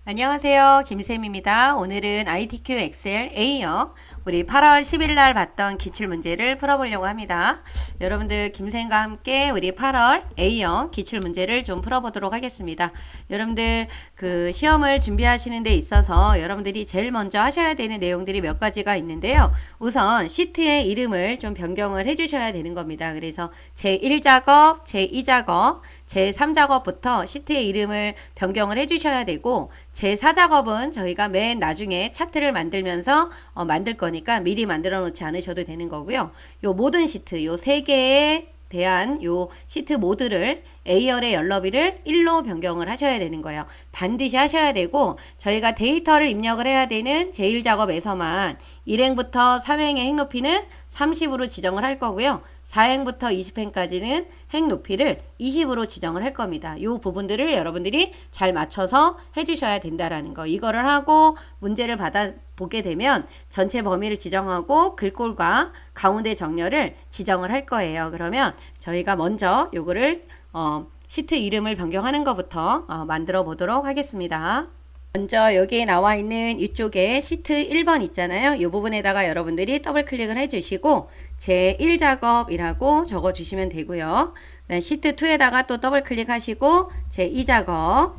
안녕하세요. 김쌤입니다. 오늘은 ITQ 엑셀 A형 우리 8월 10일 날 봤던 기출문제를 풀어보려고 합니다. 여러분들 김쌤과 함께 우리 8월 A형 기출문제를 좀 풀어보도록 하겠습니다. 여러분들 그 시험을 준비하시는 데 있어서 여러분들이 제일 먼저 하셔야 되는 내용들이 몇 가지가 있는데요. 우선 시트의 이름을 좀 변경을 해주셔야 되는 겁니다. 그래서 제1작업, 제2작업, 제3작업부터 시트의 이름을 변경을 해주셔야 되고 제4작업은 저희가 맨 나중에 차트를 만들면서 만들 거니까 미리 만들어 놓지 않으셔도 되는 거고요. 요 모든 시트, 요 3개에 대한 요 시트 모드를 A열의 열너비를 1로 변경을 하셔야 되는 거예요. 반드시 하셔야 되고 저희가 데이터를 입력을 해야 되는 제1작업에서만 1행부터 3행의 행높이는 30으로 지정을 할 거고요. 4행부터 20행까지는 행 높이를 20으로 지정을 할 겁니다. 이 부분들을 여러분들이 잘 맞춰서 해주셔야 된다라는 거. 이거를 하고 문제를 받아보게 되면 전체 범위를 지정하고 글꼴과 가운데 정렬을 지정을 할 거예요. 그러면 저희가 먼저 요거를 시트 이름을 변경하는 것부터 만들어 보도록 하겠습니다. 먼저 여기에 나와 있는 이쪽에 시트 1번 있잖아요. 이 부분에다가 여러분들이 더블 클릭을 해주시고 제1작업이라고 적어주시면 되고요. 시트 2에다가 또 더블 클릭하시고 제2작업,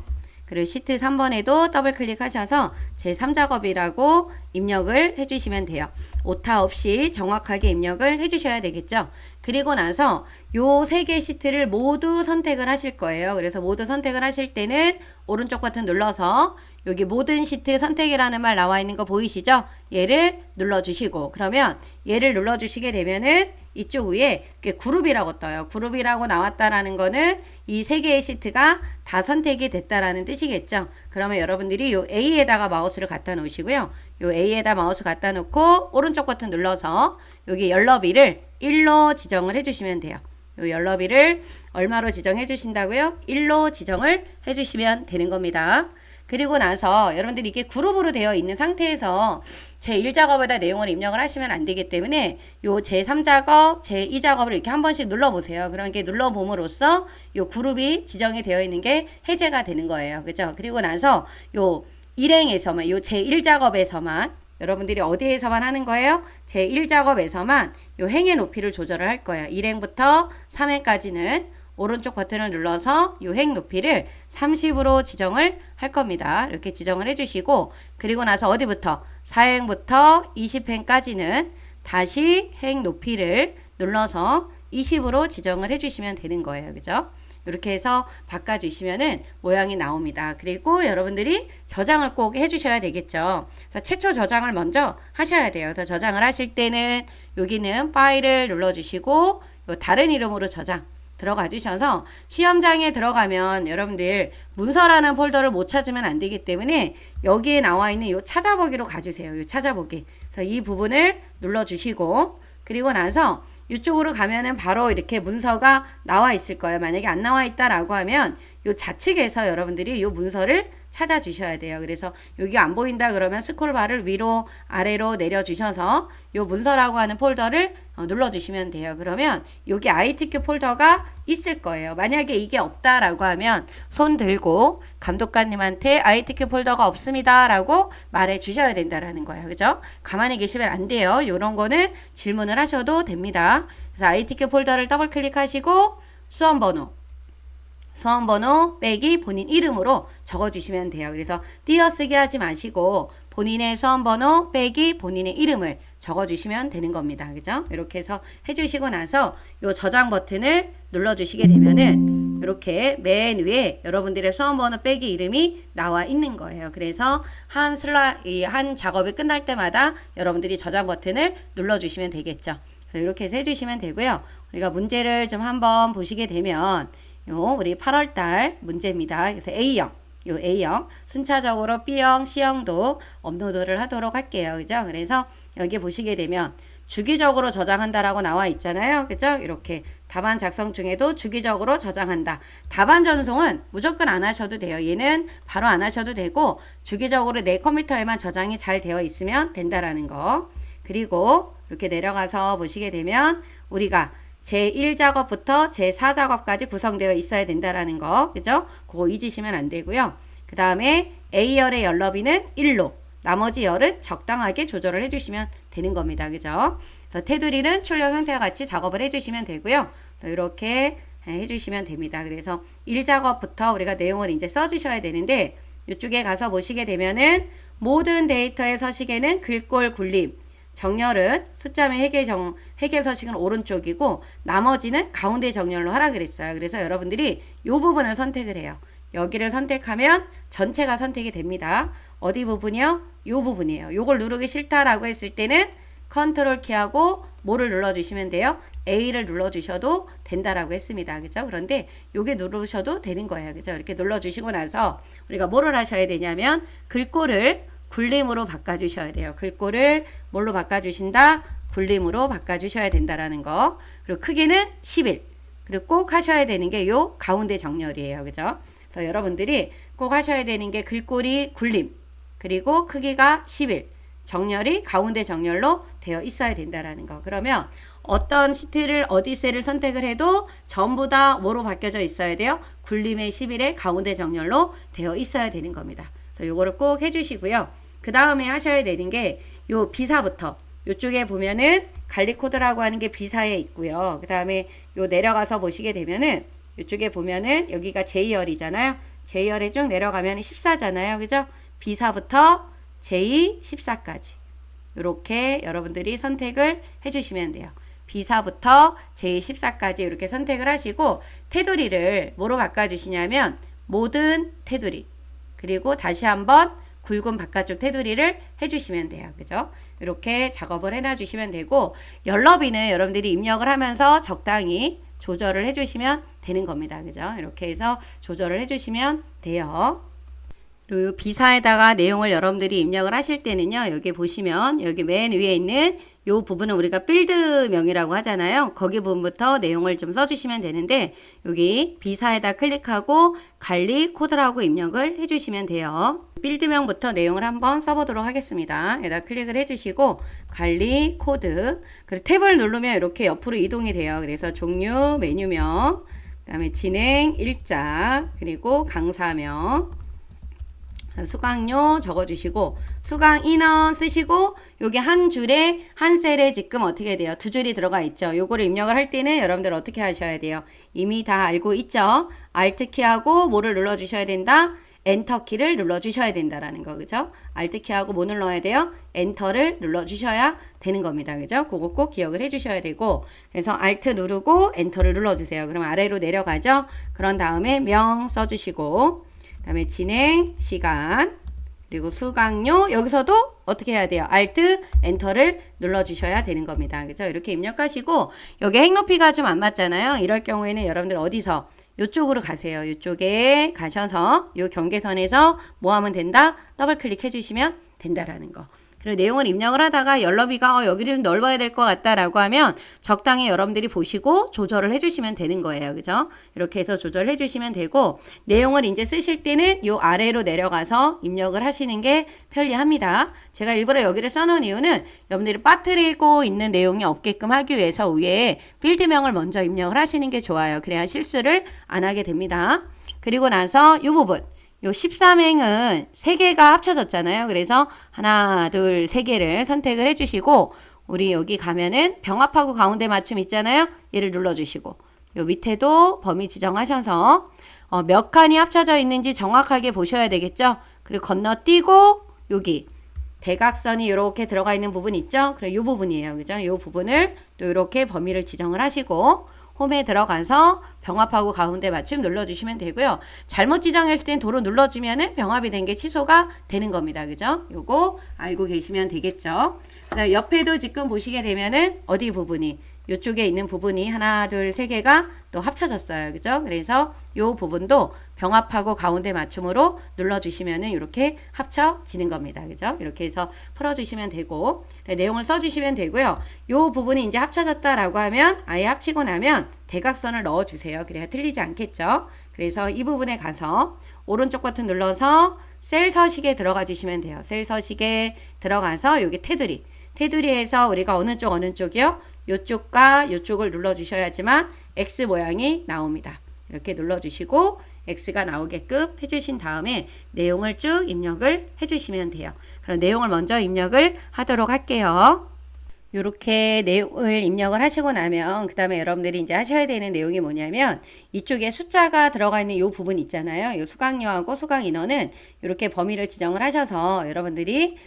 그리고 시트 3번에도 더블 클릭하셔서 제3작업이라고 입력을 해주시면 돼요. 오타 없이 정확하게 입력을 해주셔야 되겠죠. 그리고 나서 요 3개 시트를 모두 선택을 하실 거예요. 그래서 모두 선택을 하실 때는 오른쪽 버튼 눌러서 여기 모든 시트 선택이라는 말 나와 있는 거 보이시죠? 얘를 눌러주시고 그러면 얘를 눌러주시게 되면은 이쪽 위에 그룹이라고 떠요. 그룹이라고 나왔다라는 거는 이 3개의 시트가 다 선택이 됐다라는 뜻이겠죠. 그러면 여러분들이 요 A에다가 마우스를 갖다 놓으시고요. 요 A에다 마우스 갖다 놓고 오른쪽 버튼 눌러서 여기 열너비를 1로 지정을 해주시면 돼요. 요 열너비를 얼마로 지정해 주신다고요? 1로 지정을 해주시면 되는 겁니다. 그리고 나서 여러분들이 이게 그룹으로 되어 있는 상태에서 제1작업에다 내용을 입력을 하시면 안 되기 때문에 요 제3작업, 제2작업을 이렇게 한 번씩 눌러보세요. 그럼 이렇게 눌러봄으로써 요 그룹이 지정이 되어 있는 게 해제가 되는 거예요. 그죠? 그리고 나서 요 1행에서만, 요 제1작업에서만 여러분들이 어디에서만 하는 거예요? 제1작업에서만 요 행의 높이를 조절을 할 거예요. 1행부터 3행까지는 오른쪽 버튼을 눌러서 요 행 높이를 30으로 지정을 할 겁니다. 이렇게 지정을 해주시고 그리고 나서 어디부터 4행부터 20행까지는 다시 행 높이를 눌러서 20으로 지정을 해주시면 되는 거예요. 그죠? 이렇게 해서 바꿔주시면은 모양이 나옵니다. 그리고 여러분들이 저장을 꼭 해주셔야 되겠죠. 그래서 최초 저장을 먼저 하셔야 돼요. 그래서 저장을 하실 때는 여기는 파일을 눌러주시고 요 다른 이름으로 저장 들어가 주셔서 시험장에 들어가면 여러분들 문서라는 폴더를 못 찾으면 안 되기 때문에 여기에 나와 있는 요 찾아보기로 가주세요. 요 찾아보기. 그래서 이 부분을 눌러주시고 그리고 나서 이쪽으로 가면은 바로 이렇게 문서가 나와 있을 거예요. 만약에 안 나와 있다라고 하면 요 좌측에서 여러분들이 요 문서를 찾아주셔야 돼요. 그래서 여기 안 보인다 그러면 스크롤바를 위로 아래로 내려주셔서 요 문서라고 하는 폴더를 눌러주시면 돼요. 그러면 여기 ITQ 폴더가 있을 거예요. 만약에 이게 없다라고 하면 손 들고 감독관님한테 ITQ 폴더가 없습니다 라고 말해 주셔야 된다라는 거예요. 그죠? 가만히 계시면 안 돼요. 요런 거는 질문을 하셔도 됩니다. 그래서 ITQ 폴더를 더블 클릭하시고 수험번호 빼기 본인 이름으로 적어주시면 돼요. 그래서 띄어쓰기 하지 마시고 본인의 수험번호 빼기 본인의 이름을 적어주시면 되는 겁니다. 그죠? 이렇게 해서 해주시고 나서 요 저장 버튼을 눌러주시게 되면은 이렇게 맨 위에 여러분들의 수험번호 빼기 이름이 나와 있는 거예요. 그래서 한 작업이 끝날 때마다 여러분들이 저장 버튼을 눌러주시면 되겠죠. 그래서 이렇게 해서 해주시면 되고요. 우리가 문제를 좀 한번 보시게 되면 우리 8월달 문제입니다. 그래서 A형, 요 A형 순차적으로 B형, C형도 업로드를 하도록 할게요. 그죠? 그래서 여기 보시게 되면 주기적으로 저장한다라고 나와 있잖아요. 그죠? 이렇게 답안 작성 중에도 주기적으로 저장한다. 답안 전송은 무조건 안 하셔도 돼요. 얘는 바로 안 하셔도 되고 주기적으로 내 컴퓨터에만 저장이 잘 되어 있으면 된다라는 거. 그리고 이렇게 내려가서 보시게 되면 우리가 제1작업부터 제4작업까지 구성되어 있어야 된다라는 거. 그죠? 그거 잊으시면 안 되고요. 그 다음에 A열의 열 너비는 1로 나머지 열은 적당하게 조절을 해주시면 되는 겁니다. 그죠? 그래서 테두리는 출력 형태와 같이 작업을 해주시면 되고요. 이렇게 해주시면 됩니다. 그래서 1작업부터 우리가 내용을 이제 써주셔야 되는데 이쪽에 가서 보시게 되면은 모든 데이터의 서식에는 글꼴 굴림, 정렬은 숫자 및 해계 서식은 오른쪽이고 나머지는 가운데 정렬로 하라 그랬어요. 그래서 여러분들이 이 부분을 선택을 해요. 여기를 선택하면 전체가 선택이 됩니다. 어디 부분이요? 이 부분이에요. 요걸 누르기 싫다라고 했을 때는 컨트롤 키하고 뭐를 눌러주시면 돼요? A를 눌러주셔도 된다라고 했습니다. 그죠? 그런데 요게 누르셔도 되는 거예요. 그죠? 이렇게 눌러주시고 나서 우리가 뭐를 하셔야 되냐면 글꼴을 굴림으로 바꿔주셔야 돼요. 글꼴을 뭘로 바꿔주신다? 굴림으로 바꿔주셔야 된다라는 거. 그리고 크기는 11. 그리고 꼭 하셔야 되는 게 요 가운데 정렬이에요. 그죠? 그래서 여러분들이 꼭 하셔야 되는 게 글꼴이 굴림. 그리고 크기가 11. 정렬이 가운데 정렬로 되어 있어야 된다라는 거. 그러면 어떤 시트를 어디 셀을 선택을 해도 전부 다 뭐로 바뀌어져 있어야 돼요? 굴림의 11의 가운데 정렬로 되어 있어야 되는 겁니다. 그래서 요거를 꼭 해주시고요. 그 다음에 하셔야 되는 게 요 비사부터 요쪽에 보면은 관리 코드라고 하는 게 비사에 있고요. 그 다음에 요 내려가서 보시게 되면은 요쪽에 보면은 여기가 J열이잖아요. J열에 쭉 내려가면 14잖아요. 그죠? 비사부터 J14까지 이렇게 여러분들이 선택을 해주시면 돼요. 비사부터 J14까지 이렇게 선택을 하시고 테두리를 뭐로 바꿔주시냐면 모든 테두리 그리고 다시 한번 굵은 바깥쪽 테두리를 해주시면 돼요. 그죠? 이렇게 작업을 해놔주시면 되고 열너비는 여러분들이 입력을 하면서 적당히 조절을 해주시면 되는 겁니다. 그죠? 이렇게 해서 조절을 해주시면 돼요. 그리고 비사에다가 내용을 여러분들이 입력을 하실 때는요. 여기 보시면 여기 맨 위에 있는 요 부분은 우리가 필드명이라고 하잖아요. 거기 부분부터 내용을 좀 써주시면 되는데 여기 비사에다 클릭하고 관리 코드라고 입력을 해주시면 돼요. 필드명부터 내용을 한번 써보도록 하겠습니다. 여기다 클릭을 해주시고 관리 코드 그리고 탭을 누르면 이렇게 옆으로 이동이 돼요. 그래서 종류 메뉴명 그 다음에 진행 일자 그리고 강사명 수강료 적어주시고 수강 인원 쓰시고 여기 한 줄에 한 셀에 지금 어떻게 돼요? 두 줄이 들어가 있죠. 요거를 입력을 할 때는 여러분들 어떻게 하셔야 돼요? 이미 다 알고 있죠? Alt 키하고 뭐를 눌러주셔야 된다? 엔터 키를 눌러주셔야 된다라는 거 그죠? Alt 키하고 뭐 눌러야 돼요? 엔터를 눌러주셔야 되는 겁니다. 그죠? 그거 꼭 기억을 해주셔야 되고 그래서 Alt 누르고 엔터를 눌러주세요. 그럼 아래로 내려가죠? 그런 다음에 명 써주시고 그 다음에 진행 시간 그리고 수강료 여기서도 어떻게 해야 돼요? Alt 엔터를 눌러주셔야 되는 겁니다. 그죠? 이렇게 입력하시고 여기 핵 높이가 좀 안 맞잖아요. 이럴 경우에는 여러분들 어디서 이쪽으로 가세요. 이쪽에 가셔서 이 경계선에서 뭐 하면 된다? 더블 클릭해 주시면 된다라는 거. 그리고 내용을 입력을 하다가 열너비가 여기를 좀 넓어야 될 것 같다라고 하면 적당히 여러분들이 보시고 조절을 해주시면 되는 거예요. 그죠? 이렇게 해서 조절해 주시면 되고 내용을 이제 쓰실 때는 요 아래로 내려가서 입력을 하시는 게 편리합니다. 제가 일부러 여기를 써놓은 이유는 여러분들이 빠뜨리고 있는 내용이 없게끔 하기 위해서 위에 필드명을 먼저 입력을 하시는 게 좋아요. 그래야 실수를 안 하게 됩니다. 그리고 나서 이 부분 요 13행은 3개가 합쳐졌잖아요. 그래서 하나, 둘, 3개를 선택을 해주시고 우리 여기 가면은 병합하고 가운데 맞춤 있잖아요. 얘를 눌러주시고 요 밑에도 범위 지정하셔서 몇 칸이 합쳐져 있는지 정확하게 보셔야 되겠죠. 그리고 건너뛰고 여기 대각선이 이렇게 들어가 있는 부분 있죠. 그래 요 부분이에요. 그죠? 요 부분을 또 이렇게 범위를 지정을 하시고 홈에 들어가서 병합하고 가운데 맞춤 눌러주시면 되고요. 잘못 지정했을 땐 도로 눌러주면은 병합이 된 게 취소가 되는 겁니다. 그죠? 요거 알고 계시면 되겠죠. 그다음에 옆에도 지금 보시게 되면은 어디 부분이 이쪽에 있는 부분이 하나, 둘, 3개가 또 합쳐졌어요. 그죠? 그래서 요 부분도 병합하고 가운데 맞춤으로 눌러주시면은 이렇게 합쳐지는 겁니다. 그죠? 이렇게 해서 풀어주시면 되고, 내용을 써주시면 되고요. 요 부분이 이제 합쳐졌다라고 하면 아예 합치고 나면 대각선을 넣어주세요. 그래야 틀리지 않겠죠? 그래서 이 부분에 가서 오른쪽 버튼 눌러서 셀 서식에 들어가 주시면 돼요. 셀 서식에 들어가서 여기 테두리. 테두리에서 우리가 어느 쪽이요? 요쪽과 요쪽을 눌러주셔야지만 X 모양이 나옵니다. 이렇게 눌러주시고 X가 나오게끔 해주신 다음에 내용을 쭉 입력을 해주시면 돼요. 그럼 내용을 먼저 입력을 하도록 할게요. 이렇게 내용을 입력을 하시고 나면 그 다음에 여러분들이 이제 하셔야 되는 내용이 뭐냐면 이쪽에 숫자가 들어가 있는 이 부분 있잖아요. 이 수강료하고 수강 인원은 이렇게 범위를 지정을 하셔서 여러분들이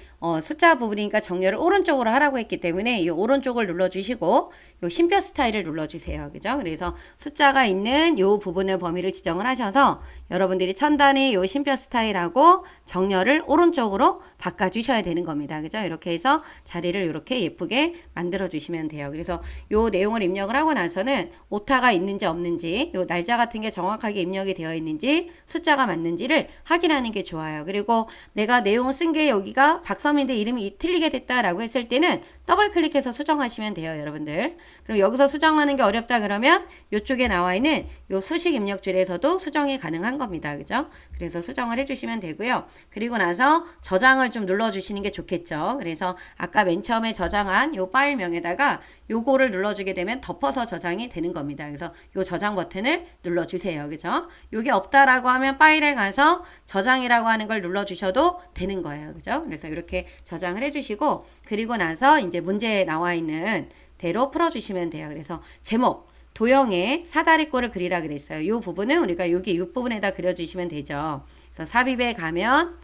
숫자 부분이니까 정렬을 오른쪽으로 하라고 했기 때문에 이 오른쪽을 눌러주시고 이 쉼표 스타일을 눌러주세요. 그죠? 그래서 숫자가 있는 이 부분을 범위를 지정을 하셔서 여러분들이 첨단의 이 쉼표 스타일하고 정렬을 오른쪽으로 바꿔주셔야 되는 겁니다. 그죠? 이렇게 해서 자리를 이렇게 예쁘게 만들어 주시면 돼요. 그래서 이 내용을 입력을 하고 나서는 오타가 있는지 없는지 이 날짜 같은 게 정확하게 입력이 되어 있는지 숫자가 맞는지를 확인하는 게 좋아요. 그리고 내가 내용을 쓴 게 여기가 박서민인데 이름이 틀리게 됐다라고 했을 때는 더블 클릭해서 수정하시면 돼요, 여러분들. 그럼 여기서 수정하는 게 어렵다 그러면 이쪽에 나와 있는 요 수식 입력줄에서도 수정이 가능한 겁니다. 그죠? 그래서 수정을 해주시면 되고요. 그리고 나서 저장을 좀 눌러주시는 게 좋겠죠. 그래서 아까 맨 처음에 저장한 요 파일명에다가 요거를 눌러주게 되면 덮어서 저장이 되는 겁니다. 그래서 요 저장 버튼을 눌러주세요. 그죠? 요게 없다라고 하면 파일에 가서 저장이라고 하는 걸 눌러주셔도 되는 거예요. 그죠? 그래서 이렇게 저장을 해주시고 그리고 나서 이제 문제에 나와 있는 대로 풀어주시면 돼요. 그래서 제목 도형의 사다리꼴을 그리라 그랬어요. 이 부분은 우리가 여기 이 부분에다 그려주시면 되죠. 그래서 삽입에 가면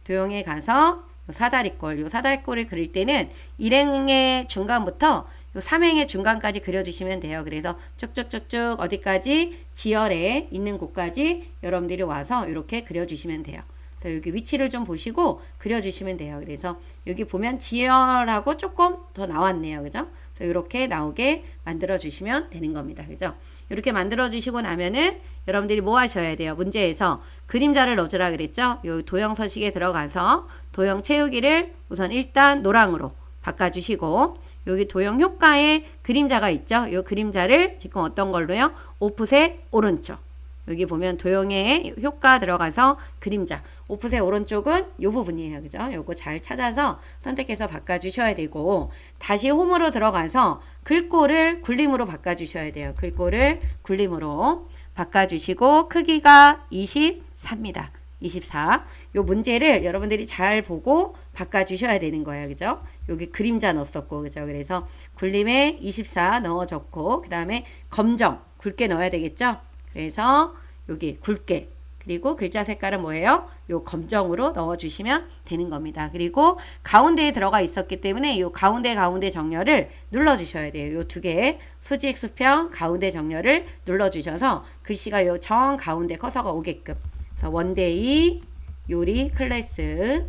도형에 가서 요 사다리꼴을 그릴 때는 일행의 중간부터 요 삼행의 중간까지 그려주시면 돼요. 그래서 쭉쭉쭉쭉 어디까지 지열에 있는 곳까지 여러분들이 와서 이렇게 그려주시면 돼요. 그래서 여기 위치를 좀 보시고 그려주시면 돼요. 그래서 여기 보면 지열하고 조금 더 나왔네요. 그죠? 그래서 이렇게 나오게 만들어 주시면 되는 겁니다. 그죠? 이렇게 만들어 주시고 나면은 여러분들이 뭐 하셔야 돼요? 문제에서 그림자를 넣어주라 그랬죠? 요 도형 서식에 들어가서 도형 채우기를 우선 일단 노랑으로 바꿔주시고 여기 도형 효과에 그림자가 있죠? 요 그림자를 지금 어떤 걸로요? 오프셋 오른쪽. 여기 보면 도형의 효과 들어가서 그림자. 오프셋 오른쪽은 요 부분이에요. 그죠? 요거 잘 찾아서 선택해서 바꿔주셔야 되고 다시 홈으로 들어가서 글꼴을 굴림으로 바꿔주셔야 돼요. 글꼴을 굴림으로 바꿔주시고 크기가 24입니다. 24. 요 문제를 여러분들이 잘 보고 바꿔주셔야 되는 거예요. 그죠? 여기 그림자 넣었었고, 그죠? 그래서 굴림에 24 넣어줬고, 그 다음에 검정, 굵게 넣어야 되겠죠? 그래서 여기 굵게 그리고 글자 색깔은 뭐예요? 요 검정으로 넣어주시면 되는 겁니다. 그리고 가운데에 들어가 있었기 때문에 요 가운데 정렬을 눌러주셔야 돼요. 요 두 개 수직 수평 가운데 정렬을 눌러주셔서 글씨가 요 정 가운데 커서가 오게끔. 그래서 원데이 요리 클래스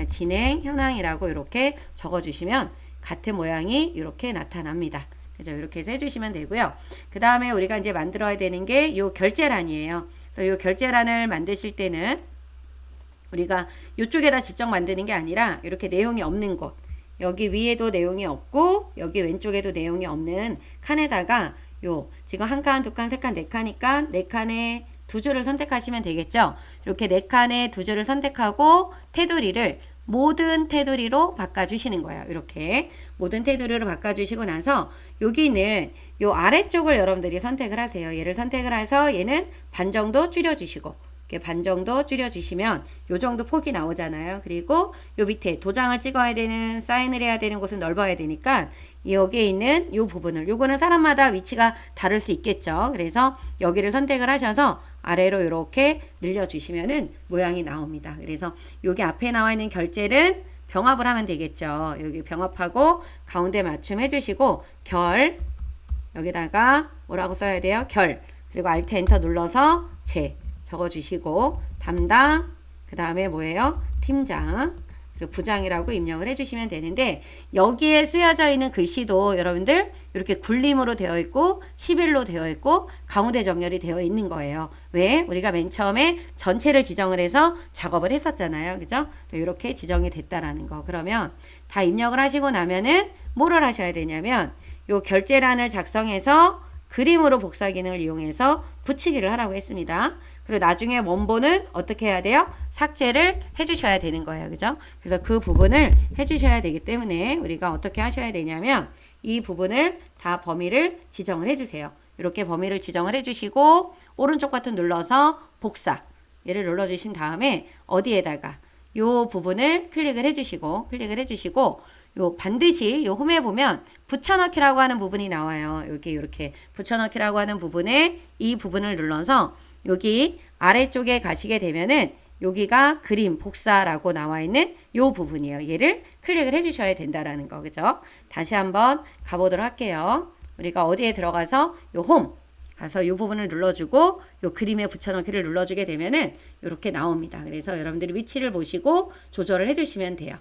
진행 현황이라고 이렇게 적어주시면 같은 모양이 이렇게 나타납니다. 그죠? 이렇게 해서 해주시면 되고요. 그 다음에 우리가 이제 만들어야 되는 게 요 결제란이에요. 요 결제란을 만드실 때는 우리가 이쪽에다 직접 만드는 게 아니라 이렇게 내용이 없는 곳, 여기 위에도 내용이 없고 여기 왼쪽에도 내용이 없는 칸에다가 요 지금 한 칸, 두 칸, 세 칸, 네 칸이니까 네 칸에 두 줄을 선택하시면 되겠죠. 이렇게 네 칸에 두 줄을 선택하고 테두리를 모든 테두리로 바꿔주시는 거예요. 이렇게 모든 테두리로 바꿔주시고 나서 여기는 요 아래쪽을 여러분들이 선택을 하세요. 얘를 선택을 해서 얘는 반 정도 줄여주시고 이렇게 반 정도 줄여주시면 요 정도 폭이 나오잖아요. 그리고 요 밑에 도장을 찍어야 되는 사인을 해야 되는 곳은 넓어야 되니까 여기에 있는 요 부분을 요거는 사람마다 위치가 다를 수 있겠죠. 그래서 여기를 선택을 하셔서 아래로 이렇게 늘려주시면은 모양이 나옵니다. 그래서 여기 앞에 나와 있는 결제는 병합을 하면 되겠죠. 여기 병합하고 가운데 맞춤 해주시고 결 여기다가 뭐라고 써야 돼요? 결 그리고 Alt 엔터 눌러서 제 적어주시고 담당 그 다음에 뭐예요? 팀장 그리고 부장이라고 입력을 해주시면 되는데 여기에 쓰여져 있는 글씨도 여러분들 이렇게 굴림으로 되어 있고 11로 되어 있고 가운데 정렬이 되어 있는 거예요. 왜? 우리가 맨 처음에 전체를 지정을 해서 작업을 했었잖아요. 그죠? 이렇게 지정이 됐다라는 거. 그러면 다 입력을 하시고 나면은 뭐를 하셔야 되냐면 요 결제란을 작성해서 그림으로 복사 기능을 이용해서 붙이기를 하라고 했습니다. 그리고 나중에 원본은 어떻게 해야 돼요? 삭제를 해주셔야 되는 거예요. 그죠? 그래서 그 부분을 해주셔야 되기 때문에 우리가 어떻게 하셔야 되냐면 이 부분을 다 범위를 지정을 해주세요. 이렇게 범위를 지정을 해주시고 오른쪽 버튼 눌러서 복사 얘를 눌러주신 다음에 어디에다가 요 부분을 클릭을 해주시고 요 반드시 요 홈에 보면 붙여넣기라고 하는 부분이 나와요. 여기 이렇게 붙여넣기라고 하는 부분에 이 부분을 눌러서 여기 아래쪽에 가시게 되면은 여기가 그림 복사라고 나와 있는 요 부분이에요. 얘를 클릭을 해주셔야 된다라는 거, 그죠? 다시 한번 가보도록 할게요. 우리가 어디에 들어가서 요 홈 가서 요 부분을 눌러주고 요 그림에 붙여넣기를 눌러주게 되면은 이렇게 나옵니다. 그래서 여러분들이 위치를 보시고 조절을 해주시면 돼요.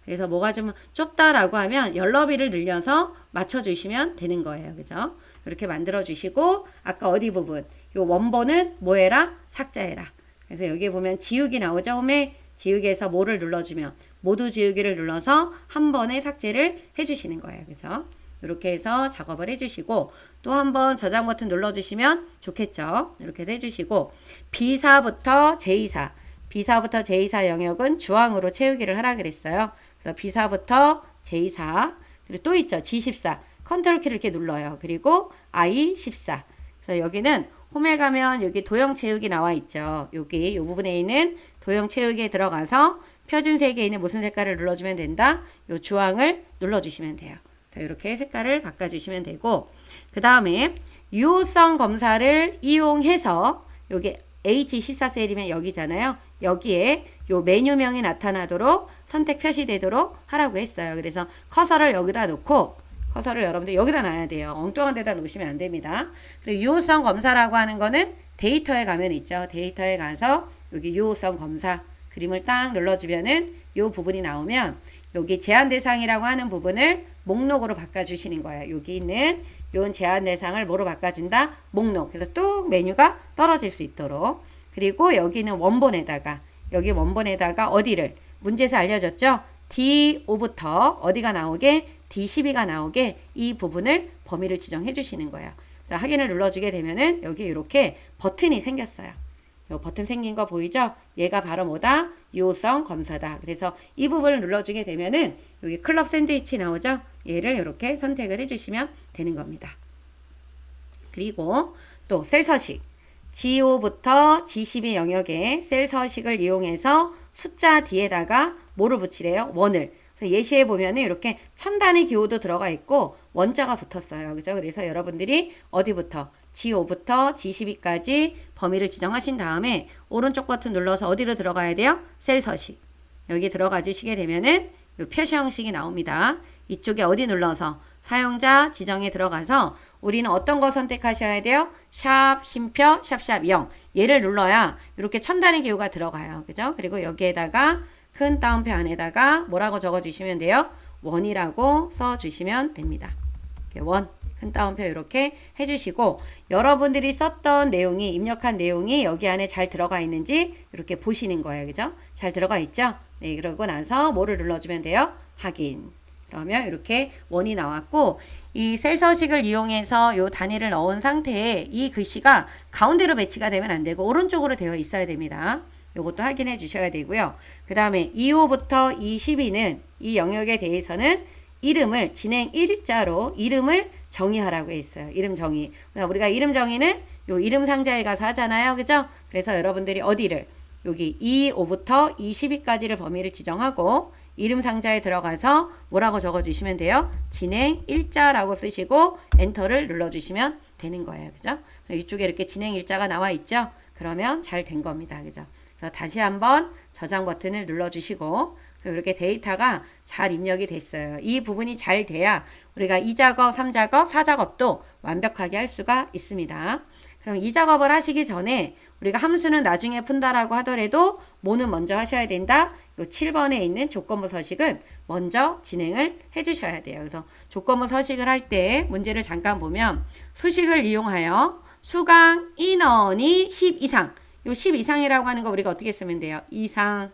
그래서 뭐가 좀 좁다라고 하면 열너비를 늘려서 맞춰주시면 되는 거예요. 그죠? 이렇게 만들어주시고 아까 어디 부분 요 원본은 뭐 해라? 삭제해라. 그래서 여기 보면 지우기 나오죠? 홈에 지우기에서 뭐를 눌러주면 모두 지우기를 눌러서 한 번에 삭제를 해주시는 거예요. 그죠? 이렇게 해서 작업을 해주시고 또 한 번 저장 버튼 눌러주시면 좋겠죠. 이렇게 해주시고 B사부터 J4 영역은 주황으로 채우기를 하라 그랬어요. 그래서 B사부터 J4 그리고 또 있죠. G14 컨트롤 키를 이렇게 눌러요. 그리고 I14 그래서 여기는 홈에 가면 여기 도형 채우기 나와 있죠. 여기 이 부분에 있는 도형 채우기에 들어가서 표준색에 있는 무슨 색깔을 눌러주면 된다. 요 주황을 눌러주시면 돼요. 자, 이렇게 색깔을 바꿔주시면 되고 그 다음에 유효성 검사를 이용해서 여기 H14셀이면 여기잖아요. 여기에 요 메뉴명이 나타나도록 선택 표시되도록 하라고 했어요. 그래서 커서를 여기다 놓고 커서를 여러분들 여기다 놔야 돼요. 엉뚱한 데다 놓으시면 안 됩니다. 그리고 유효성 검사라고 하는 거는 데이터에 가면 있죠. 데이터에 가서 여기 유효성 검사 그림을 딱 눌러주면은 요 부분이 나오면 여기 제한 대상이라고 하는 부분을 목록으로 바꿔주시는 거예요. 여기 있는 요 제한 대상을 뭐로 바꿔준다? 목록. 그래서 뚝 메뉴가 떨어질 수 있도록. 그리고 여기는 원본에다가 여기 원본에다가 어디를 문제에서 알려줬죠? D5부터 어디가 나오게? D12가 나오게 이 부분을 범위를 지정해 주시는 거예요. 그래서 확인을 눌러주게 되면은 여기 이렇게 버튼이 생겼어요. 요 버튼 생긴 거 보이죠? 얘가 바로 뭐다? 유효성 검사다. 그래서 이 부분을 눌러주게 되면은 여기 클럽 샌드위치 나오죠? 얘를 이렇게 선택을 해주시면 되는 겁니다. 그리고 또 셀 서식 G5부터 G12 영역에 셀 서식을 이용해서 숫자 뒤에다가 뭐를 붙이래요? 원을. 그래서 예시에 보면은 이렇게 천단위 기호도 들어가 있고 원자가 붙었어요. 그죠? 그래서 여러분들이 어디부터? G5부터 G12까지 범위를 지정하신 다음에 오른쪽 버튼 눌러서 어디로 들어가야 돼요? 셀 서식. 여기 들어가 주시게 되면은 요 표시 형식이 나옵니다. 이쪽에 어디 눌러서 사용자 지정에 들어가서 우리는 어떤 거 선택하셔야 돼요? 샵, 쉼표, 샵샵 0. 얘를 눌러야 이렇게 천단위 기호가 들어가요. 그죠? 그리고 여기에다가 큰 따옴표 안에다가 뭐라고 적어 주시면 돼요? 원이라고 써 주시면 됩니다. 원. 큰 따옴표 이렇게 해주시고 여러분들이 썼던 내용이 입력한 내용이 여기 안에 잘 들어가 있는지 이렇게 보시는 거예요. 그죠? 잘 들어가 있죠? 네, 그러고 나서 뭐를 눌러주면 돼요? 확인. 그러면 이렇게 원이 나왔고 이 셀 서식을 이용해서 요 단위를 넣은 상태에 이 글씨가 가운데로 배치가 되면 안 되고 오른쪽으로 되어 있어야 됩니다. 요것도 확인해 주셔야 되고요. 그 다음에 2호부터 22는 이 영역에 대해서는 이름을 진행 1자로 이름을 정의하라고 했어요. 이름 정의. 그러니까 우리가 이름 정의는 요 이름 상자에 가서 하잖아요. 그죠? 그래서 여러분들이 어디를 여기 2호부터 22까지를 범위를 지정하고 이름 상자에 들어가서 뭐라고 적어 주시면 돼요? 진행 1자라고 쓰시고 엔터를 눌러 주시면 되는 거예요. 그죠? 이쪽에 이렇게 진행 1자가 나와 있죠? 그러면 잘 된 겁니다. 그죠? 그래서 다시 한번 저장 버튼을 눌러 주시고 이렇게 데이터가 잘 입력이 됐어요. 이 부분이 잘 돼야 우리가 2작업, 3작업, 4작업도 완벽하게 할 수가 있습니다. 그럼 이 작업을 하시기 전에 우리가 함수는 나중에 푼다라고 하더라도 뭐는 먼저 하셔야 된다? 요 7번에 있는 조건부 서식은 먼저 진행을 해 주셔야 돼요. 그래서 조건부 서식을 할 때 문제를 잠깐 보면 수식을 이용하여 수강 인원이 10 이상 요 10 이상이라고 하는 거 우리가 어떻게 쓰면 돼요? 이상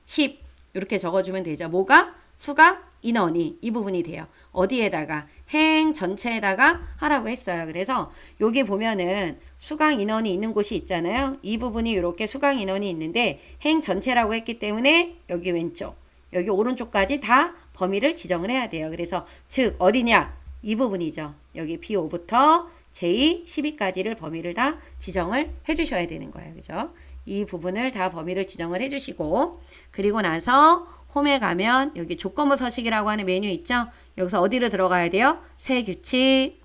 10 이렇게 적어주면 되죠. 뭐가? 수강 인원이 이 부분이 돼요. 어디에다가? 행 전체에다가 하라고 했어요. 그래서 여기 보면은 수강 인원이 있는 곳이 있잖아요. 이 부분이 이렇게 수강 인원이 있는데 행 전체라고 했기 때문에 여기 왼쪽 여기 오른쪽까지 다 범위를 지정을 해야 돼요. 그래서 즉 어디냐? 이 부분이죠. 여기 B5부터 J 12까지를 범위를 다 지정을 해 주셔야 되는 거예요. 그죠? 이 부분을 다 범위를 지정을 해 주시고 그리고 나서 홈에 가면 여기 조건부 서식이라고 하는 메뉴 있죠? 여기서 어디로 들어가야 돼요? 새 규칙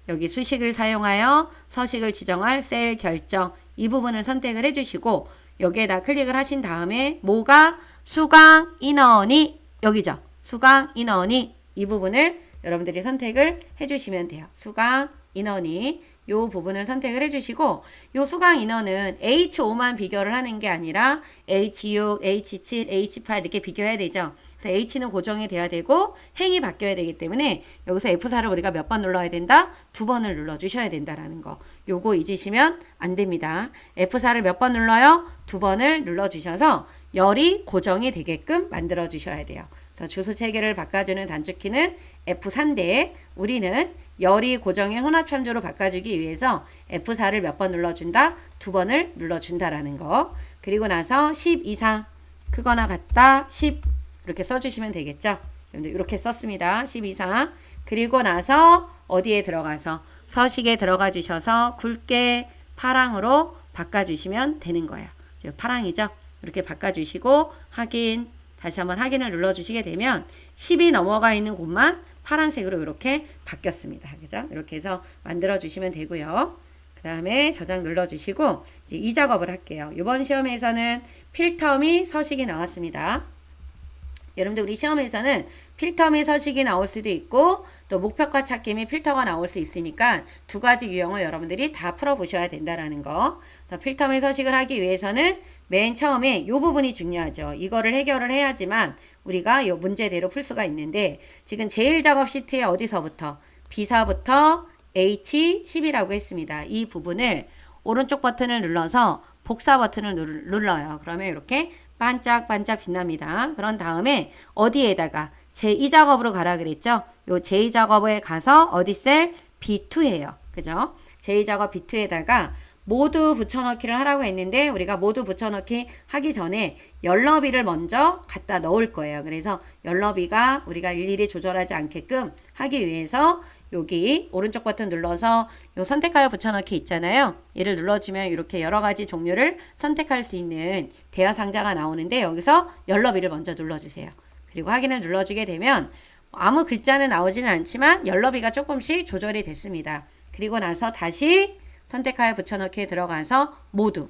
여기 수식을 사용하여 서식을 지정할 셀 결정 이 부분을 선택을 해 주시고 여기에다 클릭을 하신 다음에 뭐가 수강 인원이 여기죠. 수강 인원이 이 부분을 여러분들이 선택을 해 주시면 돼요. 수강 인원이 요 부분을 선택을 해주시고 요 수강 인원은 H5만 비교를 하는 게 아니라 H6, H7, H8 이렇게 비교해야 되죠. 그래서 H는 고정이 돼야 되고 행이 바뀌어야 되기 때문에 여기서 F4를 우리가 몇 번 눌러야 된다? 2번을 눌러주셔야 된다라는 거. 요거 잊으시면 안 됩니다. F4를 몇 번 눌러요? 2번을 눌러주셔서 열이 고정이 되게끔 만들어 주셔야 돼요. 그래서 주소 체계를 바꿔주는 단축키는 F4인데 우리는 열이 고정의 혼합참조로 바꿔주기 위해서 F4를 몇 번 눌러준다? 2번을 눌러준다라는 거. 그리고 나서 10 이상 크거나 같다 10 이렇게 써주시면 되겠죠. 이렇게 썼습니다. 10 이상. 그리고 나서 어디에 들어가서 서식에 들어가 주셔서 굵게 파랑으로 바꿔주시면 되는 거예요. 파랑이죠. 이렇게 바꿔주시고 확인 다시 한번 확인을 눌러주시게 되면 10이 넘어가 있는 곳만 파란색으로 이렇게 바뀌었습니다. 그죠? 이렇게 해서 만들어 주시면 되고요. 그 다음에 저장 눌러 주시고 이제 이 작업을 할게요. 이번 시험에서는 필터 및 서식이 나왔습니다. 여러분들 우리 시험에서는 필터 및 서식이 나올 수도 있고 또 목표가 찾기 및 필터가 나올 수 있으니까 두 가지 유형을 여러분들이 다 풀어보셔야 된다라는 거. 그래서 필터 및 서식을 하기 위해서는 맨 처음에 이 부분이 중요하죠. 이거를 해결을 해야지만 우리가 이 문제대로 풀 수가 있는데 지금 제일 작업 시트에 어디서부터 B4부터 H10이라고 했습니다. 이 부분을 오른쪽 버튼을 눌러서 복사 버튼을 눌러요. 그러면 이렇게 반짝반짝 빛납니다. 그런 다음에 어디에다가 제2 작업으로 가라 그랬죠? 요 제2 작업에 가서 어디 셀? B2예요. 그죠? 제2 작업 B2에다가 모두 붙여넣기를 하라고 했는데 우리가 모두 붙여넣기 하기 전에 열너비를 먼저 갖다 넣을 거예요. 그래서 열너비가 우리가 일일이 조절하지 않게끔 하기 위해서 여기 오른쪽 버튼 눌러서 요 선택하여 붙여넣기 있잖아요. 얘를 눌러주면 이렇게 여러 가지 종류를 선택할 수 있는 대화 상자가 나오는데 여기서 열너비를 먼저 눌러주세요. 그리고 확인을 눌러주게 되면 아무 글자는 나오지는 않지만 열너비가 조금씩 조절이 됐습니다. 그리고 나서 다시 선택하여 붙여넣기에 들어가서 모두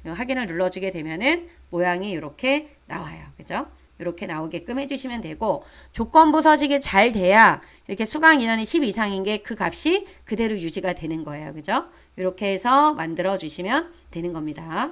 확인을 눌러주게 되면은 모양이 이렇게 나와요. 그죠? 이렇게 나오게끔 해주시면 되고 조건부 서식이 잘 돼야 이렇게 수강 인원이 10 이상인 게 그 값이 그대로 유지가 되는 거예요. 그죠? 이렇게 해서 만들어 주시면 되는 겁니다.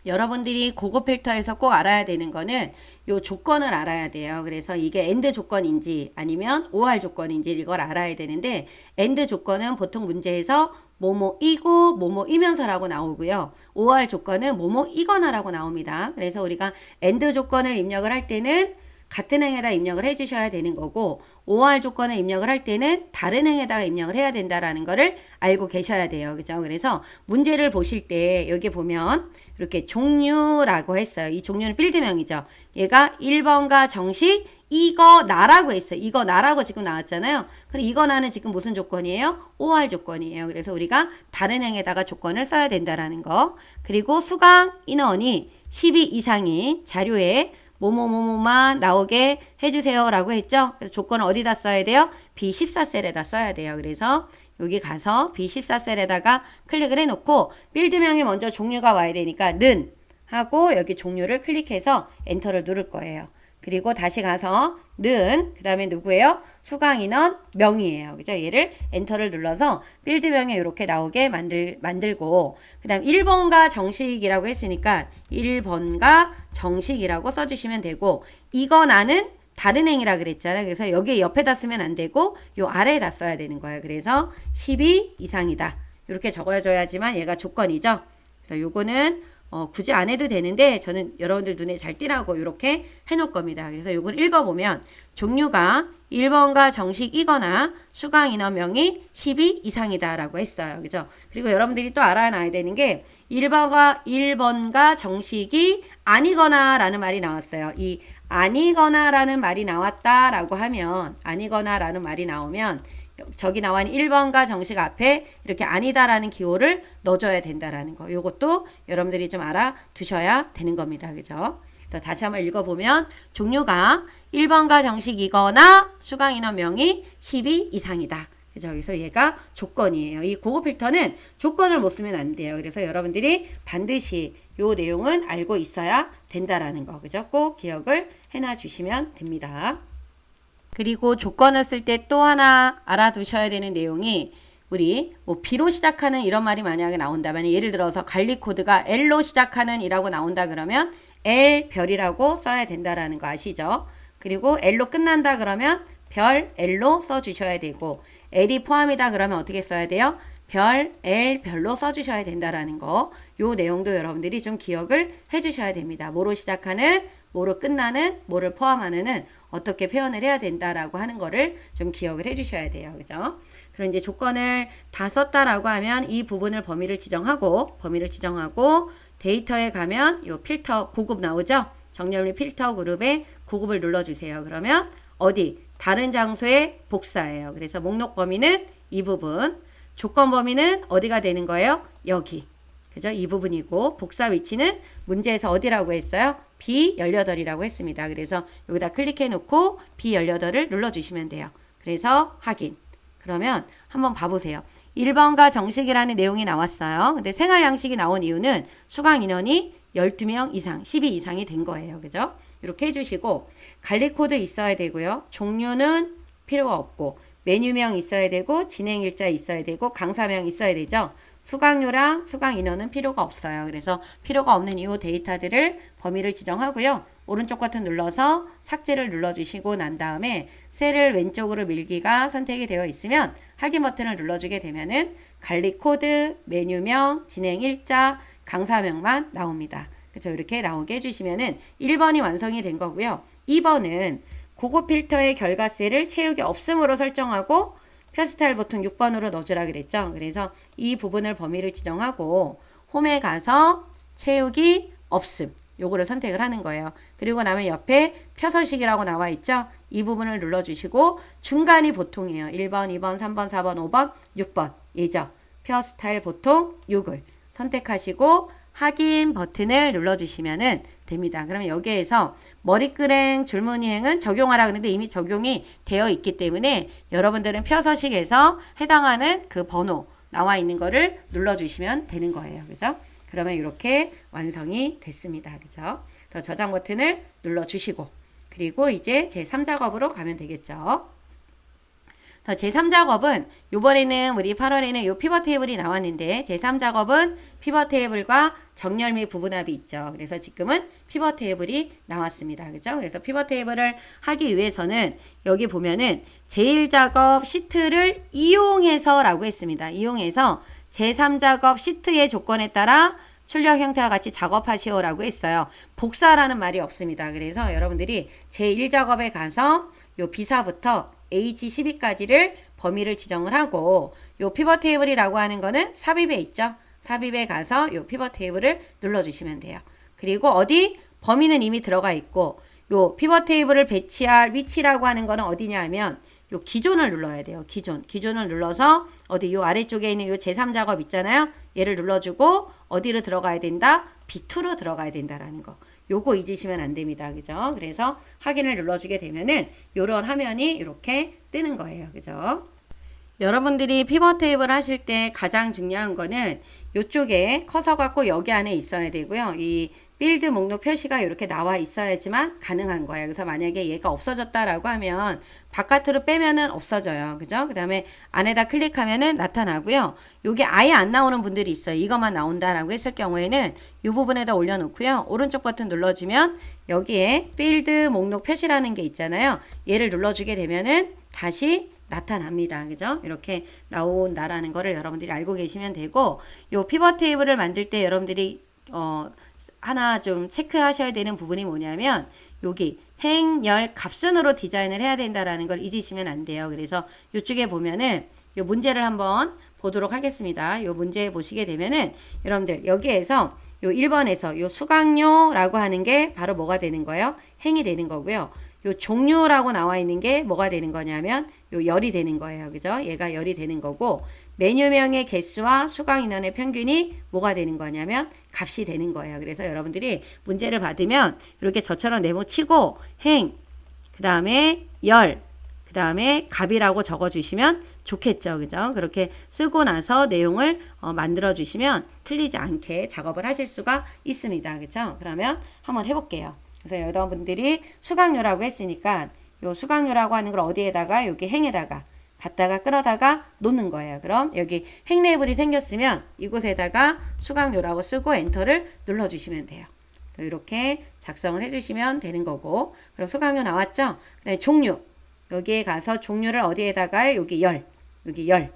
여러분들이 고급 필터에서 꼭 알아야 되는 거는 요 조건을 알아야 돼요. 그래서 이게 AND 조건인지 아니면 OR 조건인지 이걸 알아야 되는데 AND 조건은 보통 문제에서 뭐뭐이고 뭐뭐이면서라고 나오고요. OR 조건은 뭐뭐이거나라고 나옵니다. 그래서 우리가 AND 조건을 입력을 할 때는 같은 행에다 입력을 해주셔야 되는 거고 OR 조건을 입력을 할 때는 다른 행에다가 입력을 해야 된다라는 거를 알고 계셔야 돼요. 그죠? 그래서 문제를 보실 때 여기 보면 이렇게 종류라고 했어요. 이 종류는 필드명이죠. 얘가 1번과 정식 이거 나라고 했어요. 이거 나라고 지금 나왔잖아요. 그럼 이거 나는 지금 무슨 조건이에요? OR 조건이에요. 그래서 우리가 다른 행에다가 조건을 써야 된다라는 거. 그리고 수강 인원이 12 이상인 자료에 뭐뭐뭐뭐만 나오게 해주세요 라고 했죠. 그래서 조건을 어디다 써야 돼요? B14셀에다 써야 돼요. 그래서 여기 가서 B14셀에다가 클릭을 해놓고 필드명이 먼저 종류가 와야 되니까 는 하고 여기 종류를 클릭해서 엔터를 누를 거예요. 그리고 다시 가서 는 그 다음에 누구예요? 수강인원 명이에요. 그죠? 얘를 엔터를 눌러서 필드명이 이렇게 나오게 만들고 그 다음 1번과 정식이라고 했으니까 1번과 정식이라고 써주시면 되고 이거 나는 다른 행이라 그랬잖아요. 그래서 여기 옆에다 쓰면 안 되고 요 아래에다 써야 되는 거예요. 그래서 12 이상이다. 이렇게 적어줘야지만 얘가 조건이죠. 그래서 요거는 굳이 안 해도 되는데 저는 여러분들 눈에 잘 띄라고 이렇게 해놓을 겁니다. 그래서 이걸 읽어보면 종류가 1번과 정식이거나 수강 인원명이 12 이상이다 라고 했어요. 그죠? 그리고 여러분들이 또 알아놔야 되는 게 1번과 정식이 아니거나 라는 말이 나왔어요. 이 아니거나 라는 말이 나왔다라고 하면 아니거나 라는 말이 나오면 저기 나와 있는 1번과 정식 앞에 이렇게 아니다라는 기호를 넣어줘야 된다라는 거. 요것도 여러분들이 좀 알아두셔야 되는 겁니다. 그죠? 다시 한번 읽어보면 종류가 1번과 정식이거나 수강 인원명이 12 이상이다. 그죠? 그래서 얘가 조건이에요. 이 고급 필터는 조건을 못 쓰면 안 돼요. 그래서 여러분들이 반드시 요 내용은 알고 있어야 된다라는 거. 그죠? 꼭 기억을 해놔 주시면 됩니다. 그리고 조건을 쓸 때 또 하나 알아두셔야 되는 내용이 우리 뭐 B로 시작하는 이런 말이 만약에 나온다면 예를 들어서 관리 코드가 L로 시작하는 이라고 나온다 그러면 L 별이라고 써야 된다라는 거 아시죠? 그리고 L로 끝난다 그러면 별 L로 써주셔야 되고 L이 포함이다 그러면 어떻게 써야 돼요? 별 L 별로 써주셔야 된다라는 거. 요 내용도 여러분들이 좀 기억을 해주셔야 됩니다. 뭐로 시작하는, 뭐로 끝나는, 뭐를 포함하는은 어떻게 표현을 해야 된다라고 하는 거를 좀 기억을 해주셔야 돼요. 그죠? 그럼 이제 조건을 다 썼다라고 하면 이 부분을 범위를 지정하고 데이터에 가면 요 필터 고급 나오죠? 정렬미 필터 그룹에 고급을 눌러주세요. 그러면 어디? 다른 장소에 복사해요. 그래서 목록 범위는 이 부분, 조건 범위는 어디가 되는 거예요? 여기. 그죠? 이 부분이고 복사 위치는 문제에서 어디라고 했어요? B18이라고 했습니다. 그래서 여기다 클릭해 놓고 B18을 눌러주시면 돼요. 그래서 확인. 그러면 한번 봐보세요. 1번과 정식이라는 내용이 나왔어요. 근데 생활 양식이 나온 이유는 수강 인원이 12명 이상, 12 이상이 된 거예요. 그죠? 이렇게 해주시고 관리 코드 있어야 되고요. 종류는 필요가 없고 메뉴명 있어야 되고 진행 일자 있어야 되고 강사명 있어야 되죠. 수강료랑 수강 인원은 필요가 없어요. 그래서 필요가 없는 이 데이터들을 범위를 지정하고요. 오른쪽 버튼 눌러서 삭제를 눌러주시고 난 다음에 셀을 왼쪽으로 밀기가 선택이 되어 있으면 확인 버튼을 눌러주게 되면은 관리 코드, 메뉴명, 진행 일자, 강사명만 나옵니다. 그렇죠? 이렇게 나오게 해주시면은 1번이 완성이 된 거고요. 2번은 고급 필터의 결과셀을 채우기 없음으로 설정하고 표 스타일 보통 6번으로 넣어주라 그랬죠. 그래서 이 부분을 범위를 지정하고 홈에 가서 채우기 없음 요거를 선택을 하는 거예요. 그리고 나면 옆에 표서식이라고 나와 있죠. 이 부분을 눌러주시고 중간이 보통이에요. 1번, 2번, 3번, 4번, 5번, 6번 예죠. 표 스타일 보통 6을 선택하시고 확인 버튼을 눌러주시면 됩니다. 그러면 여기에서 머리끄랭 줄무늬행은 적용하라 그러는데 이미 적용이 되어 있기 때문에 여러분들은 표서식에서 해당하는 그 번호 나와 있는 거를 눌러주시면 되는 거예요. 그죠? 그러면 이렇게 완성이 됐습니다. 그죠? 더 저장 버튼을 눌러주시고 그리고 이제 제3작업으로 가면 되겠죠. 제3작업은 요번에는 우리 8월에는 요 피벗 테이블이 나왔는데 제3작업은 피벗 테이블과 정렬 및 부분합이 있죠. 그래서 지금은 피벗 테이블이 나왔습니다. 그죠? 그래서 피벗 테이블을 하기 위해서는 여기 보면은 제1작업 시트를 이용해서 라고 했습니다. 이용해서 제3작업 시트의 조건에 따라 출력 형태와 같이 작업하시오 라고 했어요. 복사라는 말이 없습니다. 그래서 여러분들이 제1작업에 가서 요 비사부터 H12까지를 범위를 지정을 하고 요 피벗 테이블이라고 하는 거는 삽입에 있죠. 삽입에 가서 요 피벗 테이블을 눌러주시면 돼요. 그리고 어디? 범위는 이미 들어가 있고 요 피벗 테이블을 배치할 위치라고 하는 거는 어디냐 하면 요 기존을 눌러야 돼요. 기존을 눌러서 어디 요 아래쪽에 있는 요 제3작업 있잖아요. 얘를 눌러주고 어디로 들어가야 된다? B2로 들어가야 된다라는 거. 요거 잊으시면 안 됩니다. 그죠? 그래서 확인을 눌러주게 되면은 요런 화면이 이렇게 뜨는 거예요. 그죠? 여러분들이 피벗 테이블 하실 때 가장 중요한 거는 요쪽에 커서가 꼭 여기 안에 있어야 되고요. 이 빌드 목록 표시가 이렇게 나와 있어야지만 가능한 거예요. 그래서 만약에 얘가 없어졌다라고 하면 바깥으로 빼면은 없어져요. 그죠? 그 다음에 안에다 클릭하면은 나타나고요. 요게 아예 안 나오는 분들이 있어요. 이것만 나온다라고 했을 경우에는 이 부분에다 올려놓고요. 오른쪽 버튼 눌러주면 여기에 빌드 목록 표시라는 게 있잖아요. 얘를 눌러주게 되면은 다시 나타납니다. 그죠? 이렇게 나온다라는 거를 여러분들이 알고 계시면 되고 요 피벗 테이블을 만들 때 여러분들이 하나 좀 체크하셔야 되는 부분이 뭐냐면 여기 행열 갑순으로 디자인을 해야 된다라는 걸 잊으시면 안 돼요. 그래서 이쪽에 보면은 이 문제를 한번 보도록 하겠습니다. 이 문제 보시게 되면은 여러분들 여기에서 요 1번에서 요 수강료라고 하는 게 바로 뭐가 되는 거예요? 행이 되는 거고요. 요 종류라고 나와 있는 게 뭐가 되는 거냐면 요 열이 되는 거예요. 그죠? 얘가 열이 되는 거고 메뉴명의 개수와 수강 인원의 평균이 뭐가 되는 거냐면 값이 되는 거예요. 그래서 여러분들이 문제를 받으면 이렇게 저처럼 네모치고 행, 그 다음에 열, 그 다음에 값이라고 적어주시면 좋겠죠. 그죠? 그렇게 쓰고 나서 내용을 만들어 주시면 틀리지 않게 작업을 하실 수가 있습니다. 그죠? 그러면 한번 해볼게요. 그래서 여러분들이 수강료라고 했으니까 요 수강료라고 하는 걸 어디에다가 여기 행에다가 갖다가 끌어다가 놓는 거예요. 그럼 여기 행 레이블이 생겼으면 이곳에다가 수강료라고 쓰고 엔터를 눌러주시면 돼요. 이렇게 작성을 해주시면 되는 거고 그럼 수강료 나왔죠? 그 다음에 종류 여기에 가서 종류를 어디에다가 여기 열 여기 열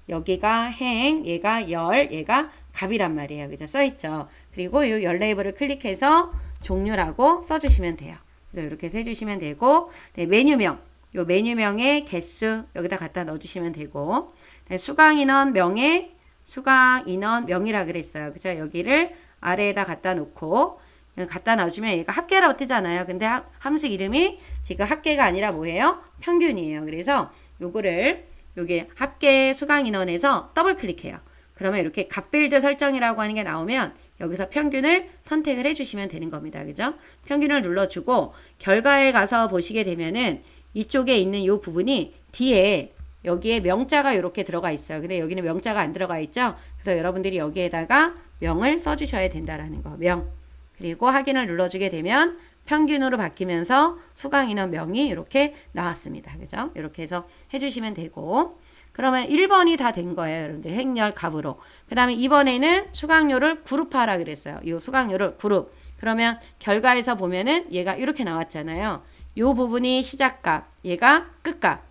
여기가 행 얘가 열 얘가 값이란 말이에요. 그죠? 써있죠? 그리고 이 열 레이블을 클릭해서 종류라고 써주시면 돼요. 그래서 이렇게 해주시면 되고 네, 메뉴명 요 메뉴명의 개수 여기다 갖다 넣어주시면 되고 네, 수강인원 명의 수강인원 명이라 그랬어요. 그죠? 여기를 아래에다 갖다 놓고 갖다 놔주면 얘가 합계라고 뜨잖아요. 근데 함수 이름이 지금 합계가 아니라 뭐예요? 평균이에요. 그래서 요거를 요게 합계 수강인원에서 더블 클릭해요. 그러면 이렇게 값빌드 설정이라고 하는 게 나오면 여기서 평균을 선택을 해주시면 되는 겁니다. 그죠? 평균을 눌러주고 결과에 가서 보시게 되면은 이쪽에 있는 이 부분이 뒤에 여기에 명자가 이렇게 들어가 있어요. 근데 여기는 명자가 안 들어가 있죠? 그래서 여러분들이 여기에다가 명을 써주셔야 된다라는 거. 명. 그리고 확인을 눌러주게 되면 평균으로 바뀌면서 수강인원 명이 이렇게 나왔습니다. 그죠? 이렇게 해서 해주시면 되고 그러면 1번이 다 된 거예요. 여러분들 행렬 값으로. 그 다음에 2번에는 수강료를 그룹화하라 그랬어요. 이 수강료를 그룹. 그러면 결과에서 보면은 얘가 이렇게 나왔잖아요. 이 부분이 시작값, 얘가 끝값.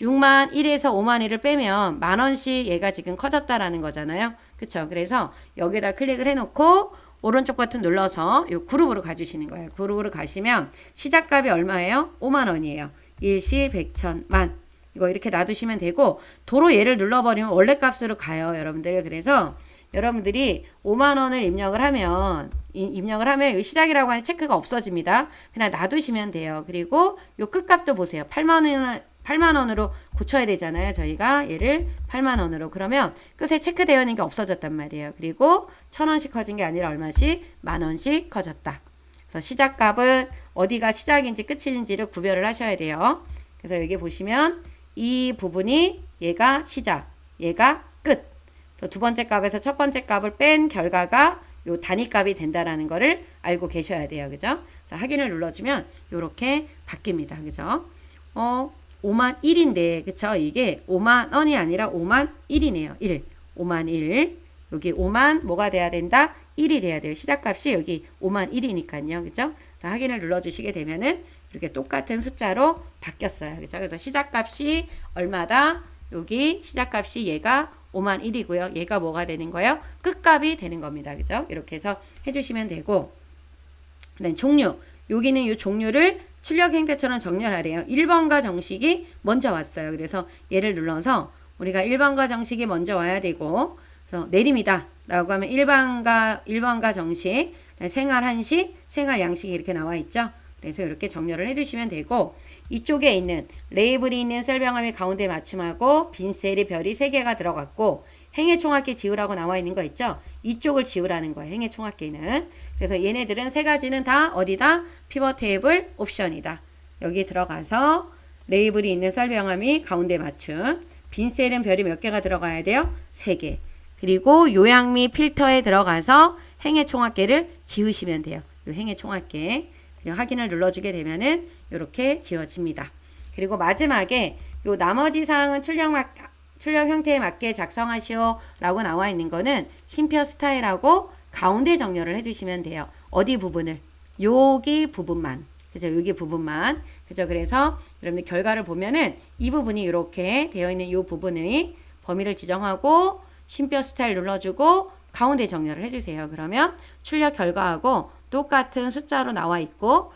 6만 1에서 5만 1을 빼면 만원씩 얘가 지금 커졌다라는 거잖아요. 그쵸? 그래서 여기다 클릭을 해놓고 오른쪽 버튼 눌러서 이 그룹으로 가주시는 거예요. 그룹으로 가시면 시작값이 얼마예요? 5만 원이에요. 일시, 백천, 만. 이거 이렇게 놔두시면 되고 도로 얘를 눌러버리면 원래 값으로 가요. 여러분들. 그래서 여러분들이 5만 원을 입력을 하면 이 시작이라고 하는 체크가 없어집니다. 그냥 놔두시면 돼요. 그리고 요 끝값도 보세요. 8만 원으로 고쳐야 되잖아요. 저희가 얘를 8만 원으로. 그러면 끝에 체크되어 있는 게 없어졌단 말이에요. 그리고 1,000원씩 커진 게 아니라 얼마씩? 만 원씩 커졌다. 그래서 시작값은 어디가 시작인지 끝인지를 구별을 하셔야 돼요. 그래서 여기 보시면 이 부분이 얘가 시작, 얘가 끝. 두 번째 값에서 첫 번째 값을 뺀 결과가 요 단위값이 된다라는 거를 알고 계셔야 돼요. 그죠? 그래서 확인을 눌러주면 요렇게 바뀝니다. 그죠? 5만 1인데, 그쵸? 이게 5만 원이 아니라 5만 1이네요. 1. 5만 1. 여기 5만 뭐가 돼야 된다? 1이 돼야 돼요. 시작값이 여기 5만 1이니까요. 그죠? 확인을 눌러주시게 되면은 이렇게 똑같은 숫자로 바뀌었어요. 그죠? 그래서 시작값이 얼마다? 여기 시작값이 얘가 5만 1이고요. 얘가 뭐가 되는 거예요? 끝값이 되는 겁니다. 그죠? 이렇게 해서 해주시면 되고, 그다음 종류. 여기는 이 종류를 출력 행태처럼 정렬하래요. 1번과 정식이 먼저 왔어요. 그래서 얘를 눌러서 우리가 1번과 정식이 먼저 와야 되고, 그래서 내림이다 라고 하면 1번과 정식, 생활 한식, 생활 양식이 이렇게 나와 있죠. 그래서 이렇게 정렬을 해주시면 되고, 이쪽에 있는 레이블이 있는 셀병함이 가운데 맞춤하고 빈 셀이 별이 3개가 들어갔고 행의 총합계 지우라고 나와 있는 거 있죠. 이쪽을 지우라는 거예요. 행의 총합계는. 그래서 얘네들은 3가지는 다 어디다? 피벗 테이블 옵션이다. 여기 들어가서 레이블이 있는 셀병함이 가운데 맞춤. 빈 셀은 별이 몇 개가 들어가야 돼요? 3개. 그리고 요약 및 필터에 들어가서 행의 총합계를 지우시면 돼요. 요 행의 총합계. 그리고 확인을 눌러주게 되면은 이렇게 지워집니다. 그리고 마지막에 요 나머지 사항은 출력 형태에 맞게 작성하시오 라고 나와 있는 거는 쉼표 스타일하고 가운데 정렬을 해주시면 돼요. 어디 부분을? 여기 부분만. 그죠? 여기 부분만. 그죠? 그래서 여러분들 결과를 보면은 이 부분이 이렇게 되어 있는 이 부분의 범위를 지정하고 쉼표 스타일 눌러주고 가운데 정렬을 해주세요. 그러면 출력 결과하고 똑같은 숫자로 나와 있고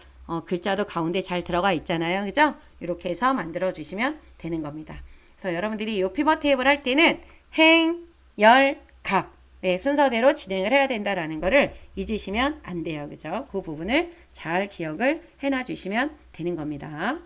글자도 가운데 잘 들어가 있잖아요. 그죠? 이렇게 해서 만들어 주시면 되는 겁니다. 그래서 여러분들이 이 피벗 테이블 할 때는 행, 열, 각 순서대로 진행을 해야 된다라는 거를 잊으시면 안 돼요. 그죠? 그 부분을 잘 기억을 해놔 주시면 되는 겁니다.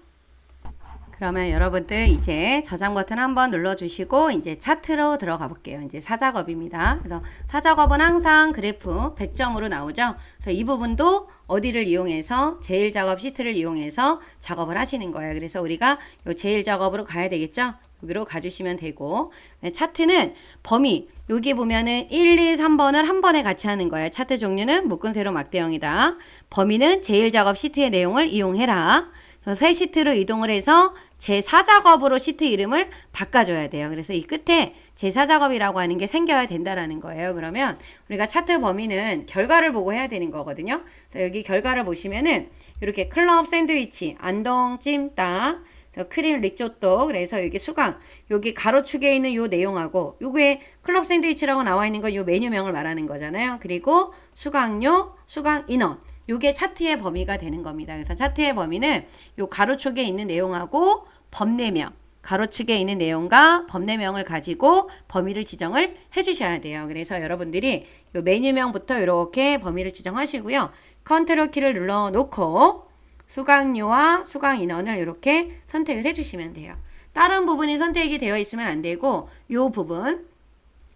그러면 여러분들 이제 저장 버튼 한번 눌러주시고 이제 차트로 들어가 볼게요. 이제 사작업입니다. 그래서 사작업은 항상 그래프 100점으로 나오죠. 그래서 이 부분도 어디를 이용해서 제일 작업 시트를 이용해서 작업을 하시는 거예요. 그래서 우리가 요 제일 작업으로 가야 되겠죠. 여기로 가주시면 되고 차트는 범위 여기 보면은 1, 2, 3번을 한 번에 같이 하는 거예요. 차트 종류는 묶은 세로 막대형이다. 범위는 제일 작업 시트의 내용을 이용해라. 그래서 새 시트로 이동을 해서 제4작업으로 시트 이름을 바꿔줘야 돼요. 그래서 이 끝에 제4작업이라고 하는 게 생겨야 된다라는 거예요. 그러면 우리가 차트 범위는 결과를 보고 해야 되는 거거든요. 그래서 여기 결과를 보시면은 이렇게 클럽 샌드위치, 안동 찜닭, 크림 리조또, 그래서 여기 수강, 여기 가로축에 있는 요 내용하고 요게 클럽 샌드위치라고 나와 있는 건 요 메뉴명을 말하는 거잖아요. 그리고 수강료, 수강 인원. 요게 차트의 범위가 되는 겁니다. 그래서 차트의 범위는 요 가로축에 있는 내용하고 범례명, 가로축에 있는 내용과 범례명을 가지고 범위를 지정을 해주셔야 돼요. 그래서 여러분들이 요 메뉴명부터 이렇게 범위를 지정하시고요. 컨트롤 키를 눌러놓고 수강료와 수강 인원을 이렇게 선택을 해주시면 돼요. 다른 부분이 선택이 되어 있으면 안 되고 요 부분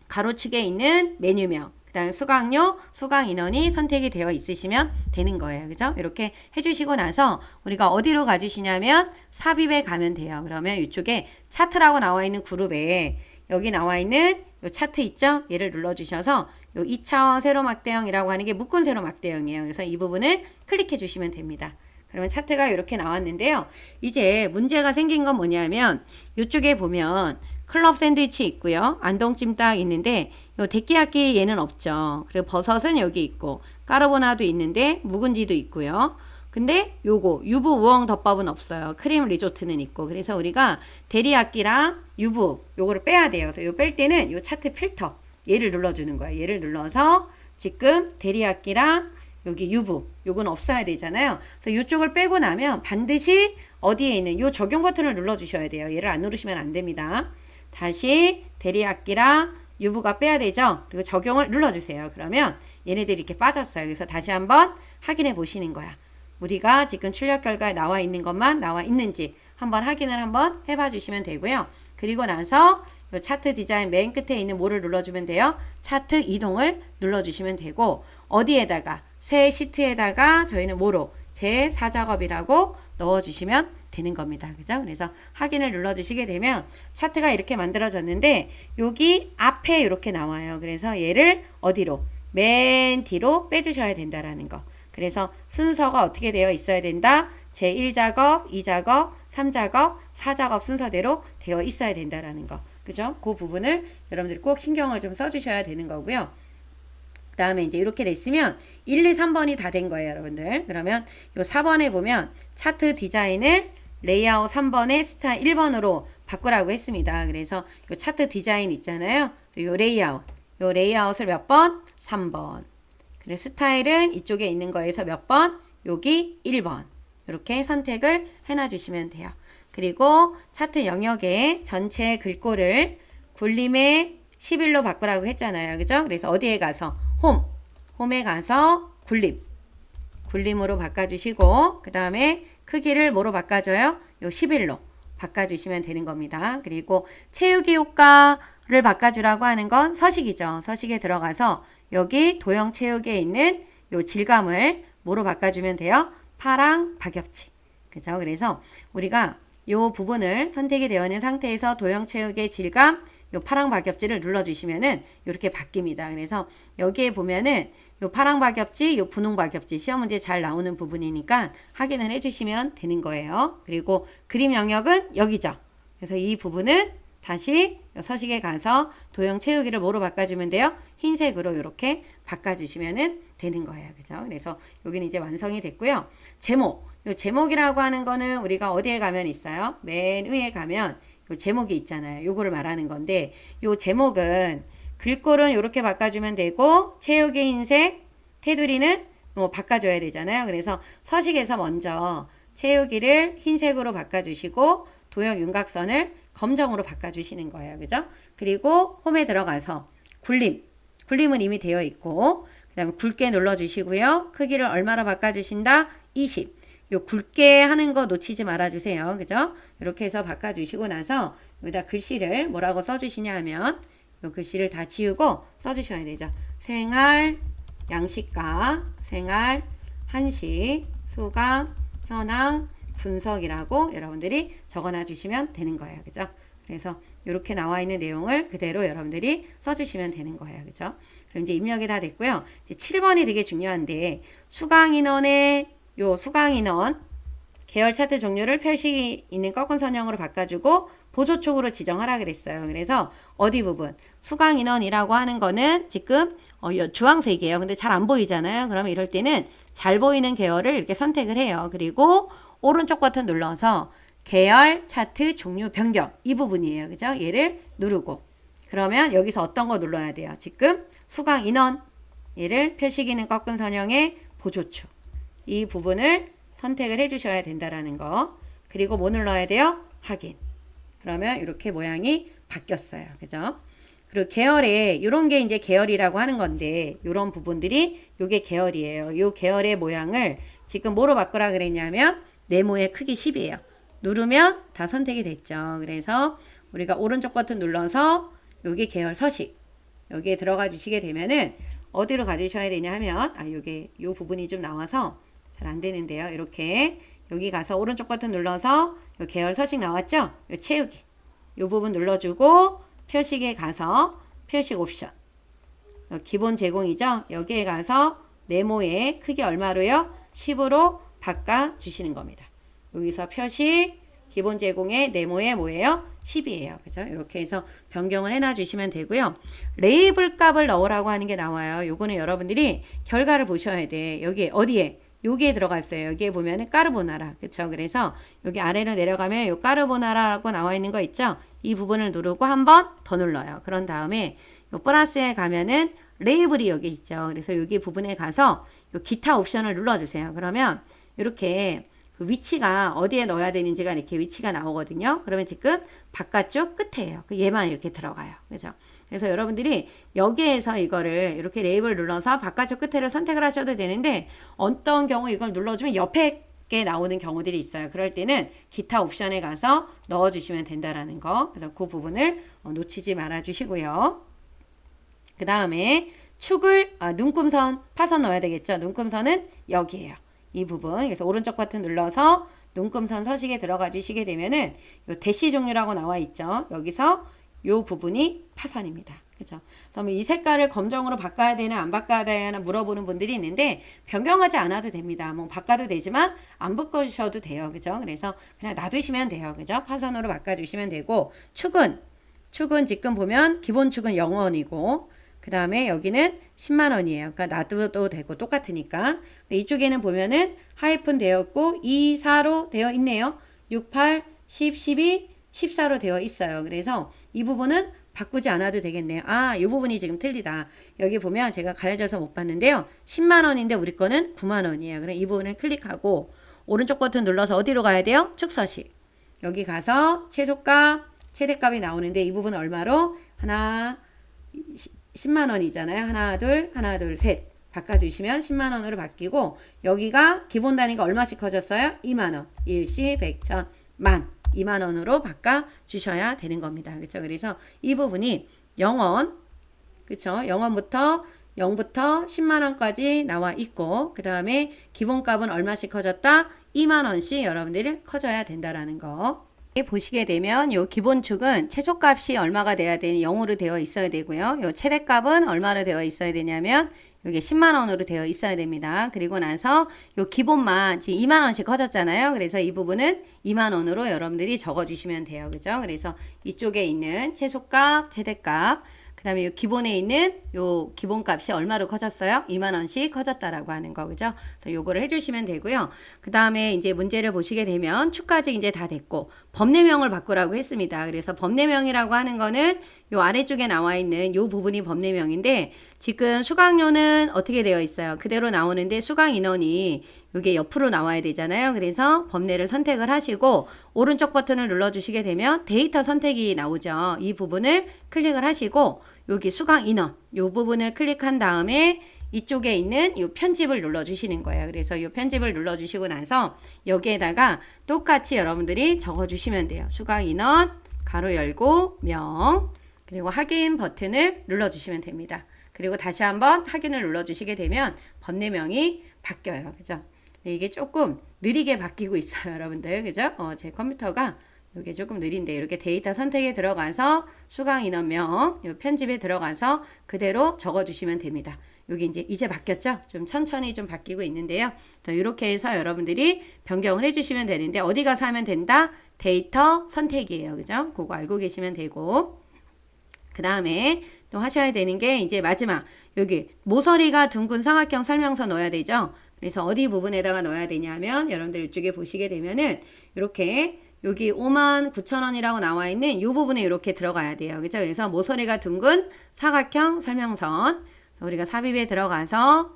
가로축에 있는 메뉴명 그다음 수강료, 수강 인원이 선택이 되어 있으시면 되는 거예요. 그죠? 이렇게 해주시고 나서 우리가 어디로 가주시냐면 삽입에 가면 돼요. 그러면 이쪽에 차트라고 나와 있는 그룹에 여기 나와 있는 요 차트 있죠? 얘를 눌러주셔서 요 2차원 세로 막대형이라고 하는 게 묶은 세로 막대형이에요. 그래서 이 부분을 클릭해 주시면 됩니다. 그러면 차트가 이렇게 나왔는데요. 이제 문제가 생긴 건 뭐냐면 이쪽에 보면 클럽 샌드위치 있고요. 안동찜닭 있는데 요 데끼야끼 얘는 없죠. 그리고 버섯은 여기 있고 까르보나도 있는데 묵은지도 있고요. 근데 요거 유부 우엉 덮밥은 없어요. 크림 리조트는 있고. 그래서 우리가 데리야끼랑 유부 요거를 빼야 돼요. 그래서 요 뺄 때는 요 차트 필터 얘를 눌러주는 거예요. 얘를 눌러서 지금 데리야끼랑 여기 유부 요건 없어야 되잖아요. 그래서 요쪽을 빼고 나면 반드시 어디에 있는 요 적용 버튼을 눌러주셔야 돼요. 얘를 안 누르시면 안 됩니다. 다시 데리야끼랑 유부가 빼야 되죠. 그리고 적용을 눌러주세요. 그러면 얘네들이 이렇게 빠졌어요. 그래서 다시 한번 확인해 보시는 거야. 우리가 지금 출력 결과에 나와 있는 것만 나와 있는지 한번 확인을 한번 해봐 주시면 되고요. 그리고 나서 요 차트 디자인 맨 끝에 있는 뭐를 눌러주면 돼요. 차트 이동을 눌러주시면 되고 어디에다가 새 시트에다가 저희는 뭐로 제4작업이라고 넣어주시면 되는 겁니다. 그죠? 그래서 확인을 눌러주시게 되면 차트가 이렇게 만들어졌는데 여기 앞에 이렇게 나와요. 그래서 얘를 어디로? 맨 뒤로 빼주셔야 된다라는 거. 그래서 순서가 어떻게 되어 있어야 된다? 제1작업, 2작업, 3작업, 4작업 순서대로 되어 있어야 된다라는 거. 그죠? 그 부분을 여러분들이 꼭 신경을 좀 써주셔야 되는 거고요. 그 다음에 이제 이렇게 됐으면 1, 2, 3번이 다 된 거예요, 여러분들. 그러면 요 4번에 보면 차트 디자인을 레이아웃 3번에 스타일 1번으로 바꾸라고 했습니다. 그래서 요 차트 디자인 있잖아요. 요 레이아웃을 몇 번? 3번. 그래 스타일은 이쪽에 있는 거에서 몇 번? 여기 1번. 이렇게 선택을 해놔 주시면 돼요. 그리고 차트 영역에 전체 글꼴을 굴림의 11로 바꾸라고 했잖아요. 그죠? 그래서 어디에 가서 홈에 가서 굴림으로 바꿔주시고 그 다음에 크기를 뭐로 바꿔줘요? 요 11로 바꿔주시면 되는 겁니다. 그리고 채우기 효과를 바꿔주라고 하는 건 서식이죠. 서식에 들어가서 여기 도형 채우기에 있는 요 질감을 뭐로 바꿔주면 돼요? 파랑 박엽지. 그죠? 그래서 우리가 요 부분을 선택이 되어 있는 상태에서 도형 채우기의 질감 요 파랑 박엽지를 눌러주시면은 이렇게 바뀝니다. 그래서 여기에 보면은 요 파랑 박엽지, 요 분홍 박엽지 시험 문제 잘 나오는 부분이니까 확인을 해주시면 되는 거예요. 그리고 그림 영역은 여기죠. 그래서 이 부분은 다시 서식에 가서 도형 채우기를 뭐로 바꿔주면 돼요? 흰색으로 이렇게 바꿔주시면은 되는 거예요. 그죠? 그래서 여기는 이제 완성이 됐고요. 제목. 요 제목이라고 하는 거는 우리가 어디에 가면 있어요? 맨 위에 가면 요 제목이 있잖아요. 요거를 말하는 건데 요 제목은 글꼴은 이렇게 바꿔주면 되고 채우기 흰색, 테두리는 뭐 바꿔줘야 되잖아요. 그래서 서식에서 먼저 채우기를 흰색으로 바꿔주시고 도형 윤곽선을 검정으로 바꿔주시는 거예요. 그죠? 그리고 홈에 들어가서 굴림은 이미 되어 있고 그 다음에 굵게 눌러주시고요. 크기를 얼마로 바꿔주신다? 20. 요 굵게 하는 거 놓치지 말아주세요. 그죠? 이렇게 해서 바꿔주시고 나서 여기다 글씨를 뭐라고 써주시냐 하면 요 글씨를 다 지우고 써주셔야 되죠. 생활, 양식과 생활, 한식, 수강, 현황, 분석이라고 여러분들이 적어놔 주시면 되는 거예요. 그죠? 그래서 이렇게 나와 있는 내용을 그대로 여러분들이 써주시면 되는 거예요. 그죠? 그럼 이제 입력이 다 됐고요. 이제 7번이 되게 중요한데 수강인원의 요 수강인원 계열 차트 종류를 표시 있는 꺾은 선형으로 바꿔주고 보조촉으로 지정하라 그랬어요. 그래서 어디 부분 수강인원이라고 하는 거는 지금 주황색이에요. 근데 잘 안 보이잖아요. 그러면 이럴 때는 잘 보이는 계열을 이렇게 선택을 해요. 그리고 오른쪽 버튼 눌러서 계열 차트 종류 변경 이 부분이에요. 그죠? 얘를 누르고 그러면 여기서 어떤 거 눌러야 돼요? 지금 수강인원 얘를 표시기능 꺾은 선형의 보조축 이 부분을 선택을 해주셔야 된다라는 거. 그리고 뭐 눌러야 돼요? 확인. 그러면 이렇게 모양이 바뀌었어요. 그죠? 그리고 계열에 이런 게 이제 계열이라고 하는 건데 이런 부분들이 요게 계열이에요. 요 계열의 모양을 지금 뭐로 바꾸라 그랬냐면 네모의 크기 10이에요. 누르면 다 선택이 됐죠. 그래서 우리가 오른쪽 버튼 눌러서 여기 계열 서식 여기에 들어가 주시게 되면은 어디로 가주셔야 되냐 하면 요게 요 부분이 좀 나와서 잘 안 되는데요. 이렇게 여기 가서 오른쪽 버튼 눌러서 요 계열 서식 나왔죠? 요 채우기 요 부분 눌러주고 표식에 가서 표식 옵션 기본 제공이죠? 여기에 가서 네모의 크기 얼마로요? 10으로 바꿔 주시는 겁니다. 여기서 표식 기본 제공의 네모의 뭐예요? 10이에요. 그죠? 이렇게 해서 변경을 해놔 주시면 되고요. 레이블 값을 넣으라고 하는 게 나와요. 요거는 여러분들이 결과를 보셔야 돼. 여기 어디에? 여기에 들어가 있어요. 여기에 보면은 까르보나라. 그쵸? 그래서 여기 아래로 내려가면 요 까르보나라라고 나와 있는 거 있죠? 이 부분을 누르고 한 번 더 눌러요. 그런 다음에 요 플러스에 가면은 레이블이 여기 있죠. 그래서 여기 부분에 가서 요 기타 옵션을 눌러주세요. 그러면 이렇게 그 위치가 어디에 넣어야 되는지가 이렇게 위치가 나오거든요. 그러면 지금 바깥쪽 끝에요. 얘만 이렇게 들어가요. 그죠? 그래서 여러분들이 여기에서 이거를 이렇게 레이블 눌러서 바깥쪽 끝에를 선택을 하셔도 되는데 어떤 경우 이걸 눌러주면 옆에 게 나오는 경우들이 있어요. 그럴 때는 기타 옵션에 가서 넣어주시면 된다라는 거. 그래서 그 부분을 놓치지 말아 주시고요. 그 다음에 축을 눈금선 파선 넣어야 되겠죠. 눈금선은 여기에요. 이 부분. 그래서 오른쪽 버튼 눌러서 눈금선 서식에 들어가 주시게 되면은 요 대시 종류라고 나와 있죠. 여기서 요 부분이 파선입니다. 그죠? 그러면 이 색깔을 검정으로 바꿔야 되나 안 바꿔야 되나 물어보는 분들이 있는데 변경하지 않아도 됩니다. 뭐 바꿔도 되지만 안 바꿔주셔도 돼요. 그죠? 그래서 그냥 놔두시면 돼요. 그죠? 파선으로 바꿔주시면 되고 축은 지금 보면 기본 축은 0원이고 그 다음에 여기는 10만 원이에요. 그러니까 놔둬도 되고 똑같으니까. 이쪽에는 보면은 하이픈 되어 있고 2, 4로 되어 있네요. 6, 8, 10, 12, 14로 되어 있어요. 그래서 이 부분은 바꾸지 않아도 되겠네요. 이 부분이 지금 틀리다. 여기 보면 제가 가려져서 못 봤는데요. 10만 원인데 우리 거는 9만 원이에요. 그럼 이 부분을 클릭하고 오른쪽 버튼 눌러서 어디로 가야 돼요? 축서식. 여기 가서 최소값, 최대값이 나오는데 이 부분 얼마로? 하나, 10만 원이잖아요. 하나, 둘, 셋. 바꿔주시면 10만 원으로 바뀌고 여기가 기본 단위가 얼마씩 커졌어요? 2만 원. 일시, 백천, 만. 2만 원으로 바꿔 주셔야 되는 겁니다. 그렇죠? 그래서 이 부분이 0원, 그렇죠? 0원부터 0부터 10만 원까지 나와 있고 그 다음에 기본값은 얼마씩 커졌다? 2만 원씩 여러분들이 커져야 된다라는 거. 보시게 되면 요 기본축은 최소값이 얼마가 돼야 되는 0으로 되어 있어야 되고요. 요 최대값은 얼마로 되어 있어야 되냐면 이게 10만 원으로 되어 있어야 됩니다. 그리고 나서 요 기본만 지금 2만 원씩 커졌잖아요. 그래서 이 부분은 2만 원으로 여러분들이 적어 주시면 돼요. 그죠? 그래서 이쪽에 있는 최소값, 최대값, 그 다음에 요 기본에 있는 요 기본값이 얼마로 커졌어요? 2만 원씩 커졌다라고 하는 거. 그죠? 그래서 요거를 해주시면 되고요. 그 다음에 이제 문제를 보시게 되면 축까지 이제 다 됐고 법례명을 바꾸라고 했습니다. 그래서 법례명이라고 하는 거는 요 아래쪽에 나와 있는 요 부분이 법례명인데 지금 수강료는 어떻게 되어 있어요? 그대로 나오는데 수강 인원이 요게 옆으로 나와야 되잖아요. 그래서 법례를 선택을 하시고 오른쪽 버튼을 눌러주시게 되면 데이터 선택이 나오죠. 이 부분을 클릭을 하시고 여기 수강 인원 요 부분을 클릭한 다음에 이쪽에 있는 이 편집을 눌러주시는 거예요. 그래서 이 편집을 눌러주시고 나서 여기에다가 똑같이 여러분들이 적어주시면 돼요. 수강 인원, 가로 열고, 명, 그리고 확인 버튼을 눌러주시면 됩니다. 그리고 다시 한번 확인을 눌러주시게 되면 법례명이 바뀌어요. 그죠? 이게 조금 느리게 바뀌고 있어요. 여러분들. 그죠? 제 컴퓨터가 이게 조금 느린데 이렇게 데이터 선택에 들어가서 수강 인원명, 이 편집에 들어가서 그대로 적어주시면 됩니다. 여기 이제 바뀌었죠? 좀 천천히 좀 바뀌고 있는데요. 이렇게 해서 여러분들이 변경을 해주시면 되는데 어디 가서 하면 된다? 데이터 선택이에요. 그죠? 그거 알고 계시면 되고 그 다음에 또 하셔야 되는 게 이제 마지막 여기 모서리가 둥근 삼각형 설명서 넣어야 되죠? 그래서 어디 부분에다가 넣어야 되냐면 여러분들 이쪽에 보시게 되면은 이렇게 여기 59,000원이라고 나와 있는 이 부분에 이렇게 들어가야 돼요. 그죠? 그래서 모서리가 둥근 사각형 설명선 우리가 삽입에 들어가서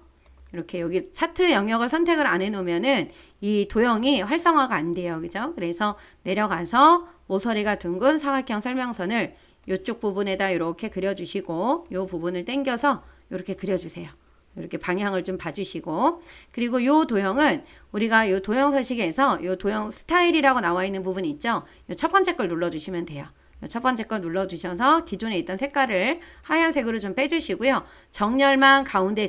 이렇게 여기 차트 영역을 선택을 안 해놓으면은 이 도형이 활성화가 안 돼요. 그죠? 그래서 내려가서 모서리가 둥근 사각형 설명선을 이쪽 부분에다 이렇게 그려주시고 이 부분을 당겨서 이렇게 그려주세요. 이렇게 방향을 좀 봐주시고 그리고 이 도형은 우리가 이 도형 서식에서 이 도형 스타일이라고 나와 있는 부분이 있죠. 이 첫 번째 걸 눌러주시면 돼요. 첫 번째 거 눌러주셔서 기존에 있던 색깔을 하얀색으로 좀 빼주시고요. 정렬만 가운데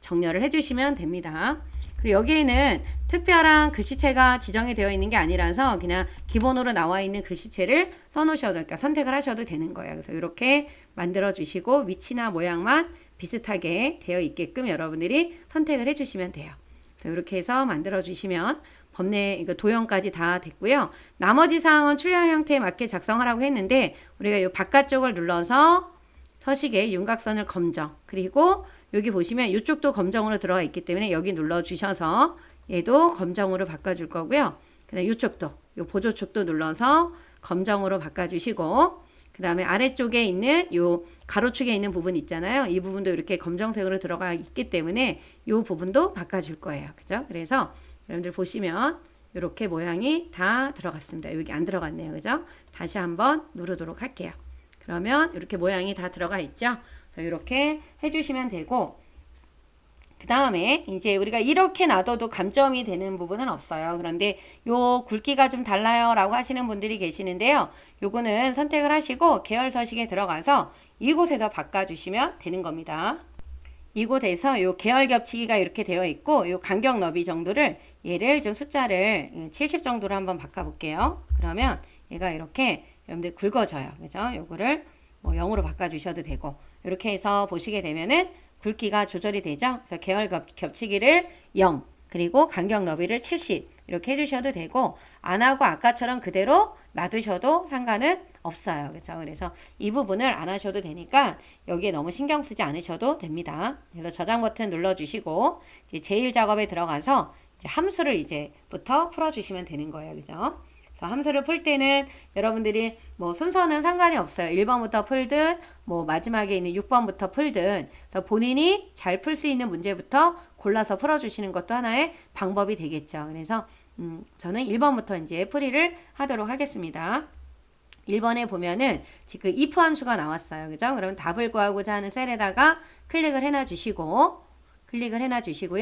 정렬을 해주시면 됩니다. 그리고 여기에는 특별한 글씨체가 지정이 되어 있는 게 아니라서 그냥 기본으로 나와 있는 글씨체를 써놓으셔도 그러니까 선택을 하셔도 되는 거예요. 그래서 이렇게 만들어 주시고 위치나 모양만 비슷하게 되어 있게끔 여러분들이 선택을 해주시면 돼요. 그래서 이렇게 해서 만들어 주시면 법례 이거 도형까지 다 됐고요. 나머지 사항은 출력 형태에 맞게 작성하라고 했는데 우리가 이 바깥쪽을 눌러서 서식에 윤곽선을 검정 그리고 여기 보시면 이쪽도 검정으로 들어가 있기 때문에 여기 눌러 주셔서 얘도 검정으로 바꿔줄 거고요. 그다음 이쪽도 이 보조축도 눌러서 검정으로 바꿔주시고 그 다음에 아래쪽에 있는 요 가로축에 있는 부분 있잖아요. 이 부분도 이렇게 검정색으로 들어가 있기 때문에 이 부분도 바꿔줄 거예요. 그죠? 그래서 여러분들 보시면 이렇게 모양이 다 들어갔습니다. 여기 안 들어갔네요. 그죠? 다시 한번 누르도록 할게요. 그러면 이렇게 모양이 다 들어가 있죠? 그래서 이렇게 해주시면 되고 그 다음에 이제 우리가 이렇게 놔둬도 감점이 되는 부분은 없어요. 그런데 요 굵기가 좀 달라요 라고 하시는 분들이 계시는데요. 요거는 선택을 하시고 계열 서식에 들어가서 이곳에서 바꿔주시면 되는 겁니다. 이곳에서 요 계열 겹치기가 이렇게 되어 있고 요 간격 너비 정도를 얘를 좀 숫자를 70 정도로 한번 바꿔볼게요. 그러면 얘가 이렇게 여러분들 굵어져요. 그죠? 요거를 뭐 0으로 바꿔주셔도 되고 이렇게 해서 보시게 되면은 굵기가 조절이 되죠. 그래서 계열 겹치기를 0 그리고 간격 너비를 70 이렇게 해주셔도 되고 안 하고 아까처럼 그대로 놔두셔도 상관은 없어요. 그렇죠? 그래서 이 부분을 안 하셔도 되니까 여기에 너무 신경 쓰지 않으셔도 됩니다. 그래서 저장 버튼 눌러주시고 이제 제일 작업에 들어가서 이제 함수를 이제부터 풀어주시면 되는 거예요. 그죠? 함수를 풀 때는 여러분들이 뭐 순서는 상관이 없어요. 1번부터 풀든 뭐 마지막에 있는 6번부터 풀든 그래서 본인이 잘 풀 수 있는 문제부터 골라서 풀어주시는 것도 하나의 방법이 되겠죠. 그래서 저는 1번부터 이제 풀이를 하도록 하겠습니다. 1번에 보면은 지금 if 함수가 나왔어요. 그죠? 그러면 답을 구하고자 하는 셀에다가 클릭을 해놔 주시고요.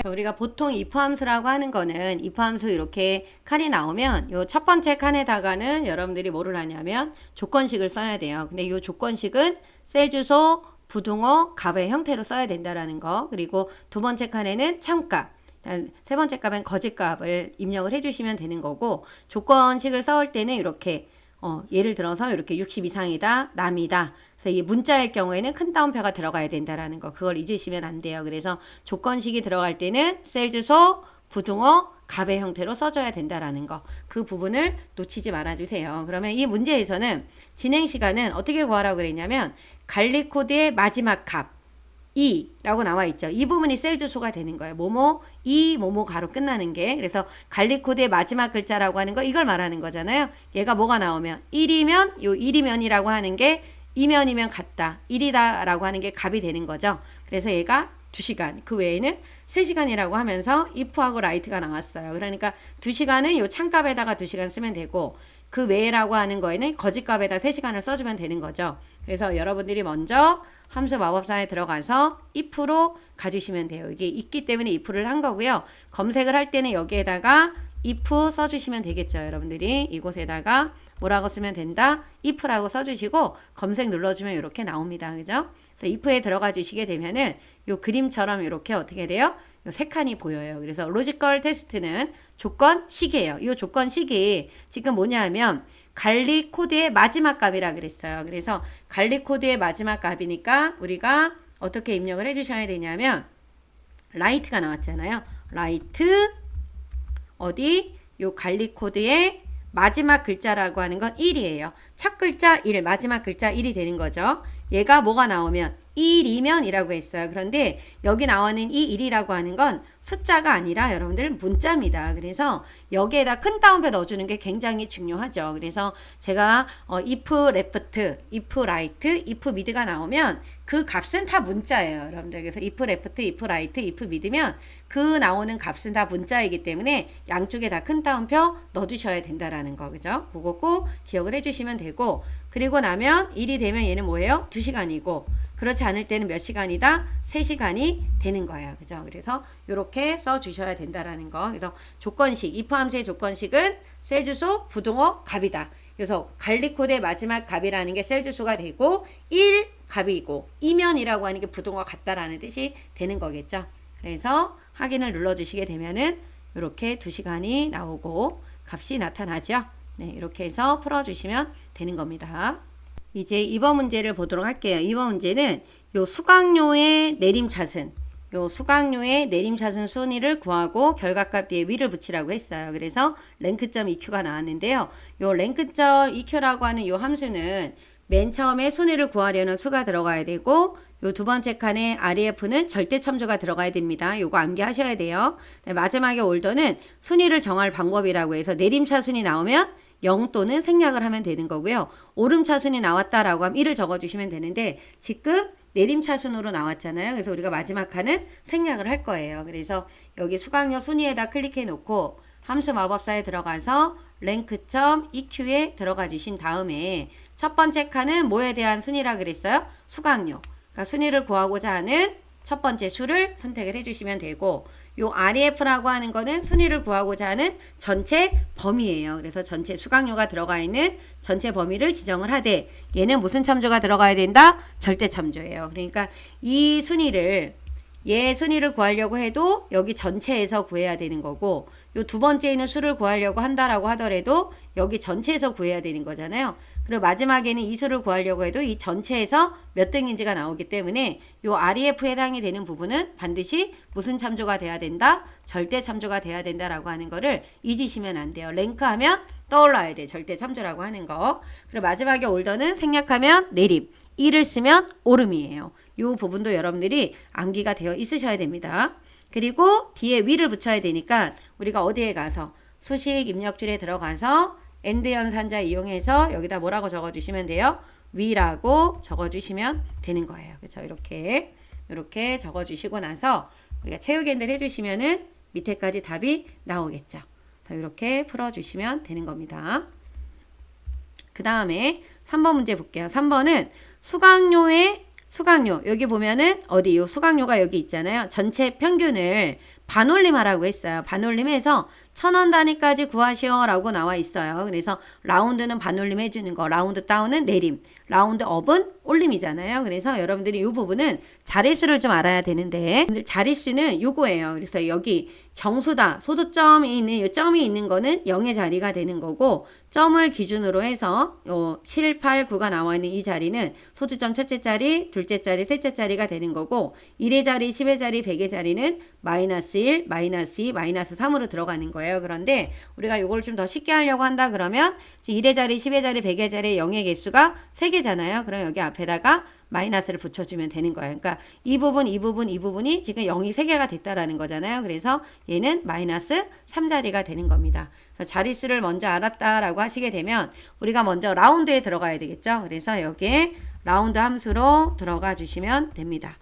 우리가 보통 if 함수라고 하는 거는 if 함수 이렇게 칸이 나오면 요 첫 번째 칸에다가는 여러분들이 뭐를 하냐면 조건식을 써야 돼요. 근데 이 조건식은 셀 주소, 부등호, 값의 형태로 써야 된다라는 거. 그리고 두 번째 칸에는 참값, 세 번째 값엔 거짓값을 입력을 해주시면 되는 거고 조건식을 써올 때는 이렇게 예를 들어서 이렇게 60 이상이다, 남이다. 그래서 이 문자일 경우에는 큰 따옴표가 들어가야 된다라는 거. 그걸 잊으시면 안 돼요. 그래서 조건식이 들어갈 때는 셀 주소, 부등호, 값의 형태로 써줘야 된다라는 거. 그 부분을 놓치지 말아주세요. 그러면 이 문제에서는 진행 시간은 어떻게 구하라고 그랬냐면 관리 코드의 마지막 값. 2라고 나와 있죠. 이 부분이 셀 주소가 되는 거예요. 뭐뭐 2 뭐뭐 가로 끝나는 게. 그래서 관리 코드의 마지막 글자라고 하는 거 이걸 말하는 거잖아요. 얘가 뭐가 나오면 1이면 요 1이면이라고 하는 게 2면이면 같다. 1이다라고 하는 게 값이 되는 거죠. 그래서 얘가 2시간, 그 외에는 3시간이라고 하면서 if하고 write가 나왔어요. 그러니까 2시간은 요 참값에다가 2시간 쓰면 되고 그 외라고 하는 거에는 거짓값에다 3시간을 써주면 되는 거죠. 그래서 여러분들이 먼저 함수 마법사에 들어가서 if로 가주시면 돼요. 이게 있기 때문에 if를 한 거고요. 검색을 할 때는 여기에다가 if 써주시면 되겠죠. 여러분들이 이곳에다가 뭐라고 쓰면 된다? if라고 써주시고 검색 눌러주면 이렇게 나옵니다. 그죠? 그래서 if에 들어가 주시게 되면은 요 그림처럼 이렇게 어떻게 돼요? 요 세 칸이 보여요. 그래서 로지컬 테스트는 조건식이에요. 이 조건식이 지금 뭐냐 하면 관리 코드의 마지막 값이라 그랬어요. 그래서 관리 코드의 마지막 값이니까 우리가 어떻게 입력을 해주셔야 되냐면 라이트가 나왔잖아요. 라이트 어디? 요 관리 코드의 마지막 글자라고 하는 건 1이에요. 첫 글자 1, 마지막 글자 1이 되는 거죠. 얘가 뭐가 나오면 1이면 이라고 했어요. 그런데 여기 나오는 이 1이라고 하는 건 숫자가 아니라 여러분들 문자입니다. 그래서 여기에다 큰 따옴표 넣어주는 게 굉장히 중요하죠. 그래서 제가 if left, if right, if mid가 나오면 그 값은 다 문자예요. 여러분들. 그래서 if left, if right, if mid면 그 나오는 값은 다 문자이기 때문에 양쪽에 다 큰 따옴표 넣어주셔야 된다라는 거. 그죠? 그거 꼭 기억을 해주시면 되고 그리고 나면 1이 되면 얘는 뭐예요? 2시간이고 그렇지 않을 때는 몇 시간이다? 3시간이 되는 거예요. 그죠? 그래서 이렇게 써주셔야 된다라는 거. 그래서 조건식, if 함수의 조건식은 셀 주소, 부등호, 값이다. 그래서 관리 코드의 마지막 값이라는 게 셀 주소가 되고 1 값이고 이면이라고 하는 게 부등호가 같다라는 뜻이 되는 거겠죠. 그래서 확인을 눌러주시게 되면은 이렇게 2시간이 나오고 값이 나타나죠. 네, 이렇게 해서 풀어주시면 되는 겁니다. 이제 2번 문제를 보도록 할게요. 2번 문제는 요 수강료의 내림차순, 요 수강료의 내림차순 순위를 구하고 결과값 뒤에 위를 붙이라고 했어요. 그래서 랭크점 EQ가 나왔는데요. 요 랭크점 EQ라고 하는 요 함수는 맨 처음에 순위를 구하려는 수가 들어가야 되고 요 두 번째 칸에 REF는 절대 참조가 들어가야 됩니다. 요거 암기하셔야 돼요. 네, 마지막에 올더는 순위를 정할 방법이라고 해서 내림차순이 나오면 0 또는 생략을 하면 되는 거고요. 오름차순이 나왔다라고 하면 1을 적어주시면 되는데 지금 내림차순으로 나왔잖아요. 그래서 우리가 마지막 칸은 생략을 할 거예요. 그래서 여기 수강료 순위에다 클릭해 놓고 함수 마법사에 들어가서 랭크점 EQ에 들어가 주신 다음에 첫 번째 칸은 뭐에 대한 순위라 그랬어요? 수강료. 그러니까 순위를 구하고자 하는 첫 번째 수를 선택을 해주시면 되고 요 REF라고 하는 거는 순위를 구하고자 하는 전체 범위예요. 그래서 전체 수강료가 들어가 있는 전체 범위를 지정을 하되 얘는 무슨 참조가 들어가야 된다? 절대 참조예요. 그러니까 이 순위를 얘 순위를 구하려고 해도 여기 전체에서 구해야 되는 거고 요 두 번째 있는 수를 구하려고 한다라고 하더라도 여기 전체에서 구해야 되는 거잖아요. 그리고 마지막에는 이 수를 구하려고 해도 이 전체에서 몇 등인지가 나오기 때문에 요 REF에 해당이 되는 부분은 반드시 무슨 참조가 돼야 된다? 절대 참조가 돼야 된다라고 하는 거를 잊으시면 안 돼요. 랭크하면 떠올라야 돼. 절대 참조라고 하는 거. 그리고 마지막에 올더는 생략하면 내림. 1을 쓰면 오름이에요. 요 부분도 여러분들이 암기가 되어 있으셔야 됩니다. 그리고 뒤에 위를 붙여야 되니까 우리가 어디에 가서 수식 입력줄에 들어가서 엔드 연산자 이용해서 여기다 뭐라고 적어주시면 돼요? 위라고 적어주시면 되는 거예요. 그렇죠? 이렇게 적어주시고 나서 우리가 채우기를 해주시면은 밑에까지 답이 나오겠죠. 이렇게 풀어주시면 되는 겁니다. 그 다음에 3번 문제 볼게요. 3번은 수강료 여기 보면은 어디 요 수강료가 여기 있잖아요. 전체 평균을 반올림하라고 했어요. 반올림해서 1,000원 단위까지 구하시오 라고 나와 있어요. 그래서 라운드는 반올림 해주는 거, 라운드 다운은 내림, 라운드 업은 올림이잖아요. 그래서 여러분들이 이 부분은 자릿수를 좀 알아야 되는데 자릿수는 요거예요. 그래서 여기 정수다, 소수점이 있는 요 점이 있는 거는 0의 자리가 되는 거고 점을 기준으로 해서 요 7, 8, 9가 나와 있는 이 자리는 소수점 첫째 자리, 둘째 자리, 셋째 자리가 되는 거고 1의 자리, 10의 자리, 100의 자리는 마이너스 1, 마이너스 2, 마이너스 3으로 들어가는 거예요. 그런데 우리가 요걸 좀 더 쉽게 하려고 한다 그러면 1의 자리, 10의 자리, 100의 자리, 0의 개수가 3개잖아요. 그럼 여기 앞에다가 마이너스를 붙여주면 되는 거예요. 그러니까 이 부분, 이 부분, 이 부분이 지금 0이 3개가 됐다라는 거잖아요. 그래서 얘는 마이너스 3자리가 되는 겁니다. 그래서 자릿수를 먼저 알았다라고 하시게 되면 우리가 먼저 라운드에 들어가야 되겠죠. 그래서 여기에 라운드 함수로 들어가 주시면 됩니다.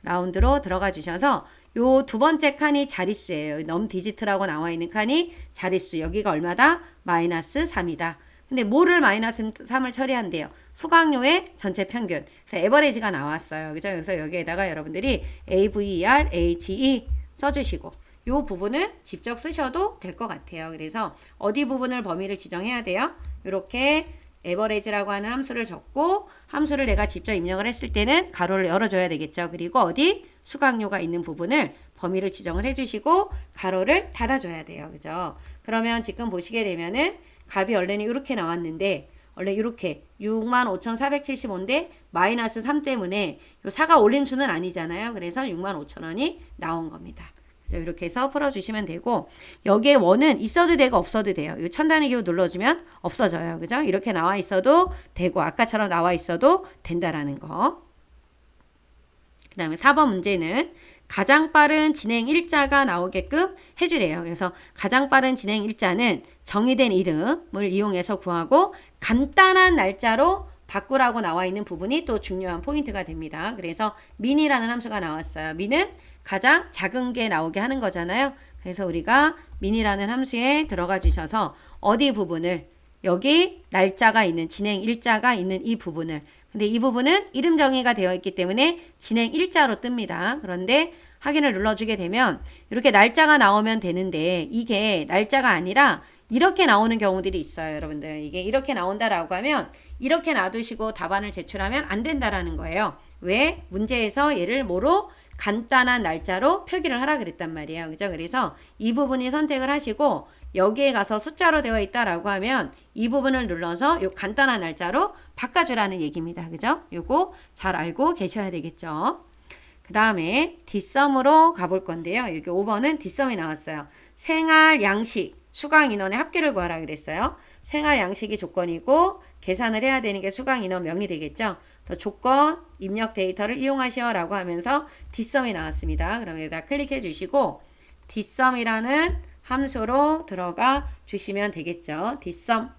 라운드로 들어가 주셔서 요 두 번째 칸이 자릿수예요. 넘 디지트라고 나와 있는 칸이 자릿수. 여기가 얼마다? 마이너스 3이다. 근데 뭐를 마이너스 3을 처리한대요? 수강료의 전체 평균. 그래서 에버리지가 나왔어요. 그죠? 그래서 여기에다가 여러분들이 AVER, HE 써주시고 요 부분은 직접 쓰셔도 될 것 같아요. 그래서 어디 부분을 범위를 지정해야 돼요? 이렇게 에버리지라고 하는 함수를 적고 함수를 내가 직접 입력을 했을 때는 가로를 열어줘야 되겠죠. 그리고 어디 수강료가 있는 부분을 범위를 지정을 해주시고 가로를 닫아줘야 돼요. 그죠? 그러면 지금 보시게 되면은 값이 원래는 이렇게 나왔는데 원래 이렇게 65,475인데 마이너스 3 때문에 요 4가 올림수는 아니잖아요. 그래서 65,000원이 나온 겁니다. 그래서 이렇게 해서 풀어주시면 되고 여기에 원은 있어도 되고 없어도 돼요. 이 천단위기호 눌러주면 없어져요. 그죠? 이렇게 나와 있어도 되고 아까처럼 나와 있어도 된다라는 거. 그 다음에 4번 문제는 가장 빠른 진행 일자가 나오게끔 해주래요. 그래서 가장 빠른 진행 일자는 정의된 이름을 이용해서 구하고 간단한 날짜로 바꾸라고 나와 있는 부분이 또 중요한 포인트가 됩니다. 그래서 민이라는 함수가 나왔어요. 민은 가장 작은 게 나오게 하는 거잖아요. 그래서 우리가 민이라는 함수에 들어가 주셔서 어디 부분을 여기 날짜가 있는 진행 일자가 있는 이 부분을 근데 이 부분은 이름 정의가 되어 있기 때문에 진행 일자로 뜹니다. 그런데 확인을 눌러주게 되면 이렇게 날짜가 나오면 되는데 이게 날짜가 아니라 이렇게 나오는 경우들이 있어요. 여러분들 이게 이렇게 나온다라고 하면 이렇게 놔두시고 답안을 제출하면 안 된다라는 거예요. 왜? 문제에서 얘를 뭐로? 간단한 날짜로 표기를 하라 그랬단 말이에요. 그죠? 그래서 이 부분이 선택을 하시고 여기에 가서 숫자로 되어 있다라고 하면 이 부분을 눌러서 요 간단한 날짜로 바꿔주라는 얘기입니다. 그죠? 요거 잘 알고 계셔야 되겠죠? 그 다음에 뒷섬으로 가볼 건데요. 여기 5번은 뒷섬이 나왔어요. 생활, 양식, 수강 인원의 합계를 구하라 그랬어요. 생활 양식이 조건이고 계산을 해야 되는 게 수강 인원 명이 되겠죠. 더 조건, 입력 데이터를 이용하시오 라고 하면서 뒷섬이 나왔습니다. 그럼 여기다 클릭해 주시고 뒷섬이라는 함수로 들어가 주시면 되겠죠. 뒷섬.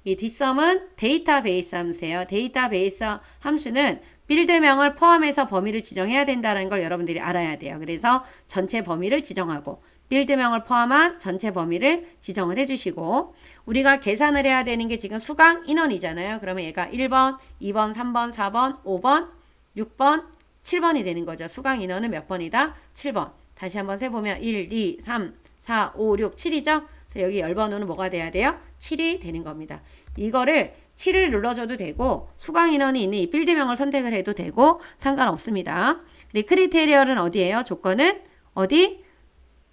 이 뒷섬은 데이터베이스 함수예요. 데이터베이스 함수는 필드명을 포함해서 범위를 지정해야 된다는 걸 여러분들이 알아야 돼요. 그래서 전체 범위를 지정하고 필드명을 포함한 전체 범위를 지정을 해주시고 우리가 계산을 해야 되는 게 지금 수강 인원이잖아요. 그러면 얘가 1번, 2번, 3번, 4번, 5번, 6번, 7번이 되는 거죠. 수강 인원은 몇 번이다? 7번. 다시 한번 세보면 1, 2, 3, 4, 5, 6, 7이죠. 그래서 여기 열번호는 뭐가 돼야 돼요? 7이 되는 겁니다. 이거를 7을 눌러줘도 되고 수강 인원이 있는 이 필드명을 선택을 해도 되고 상관없습니다. 근데 크리테리어는 어디예요? 조건은 어디?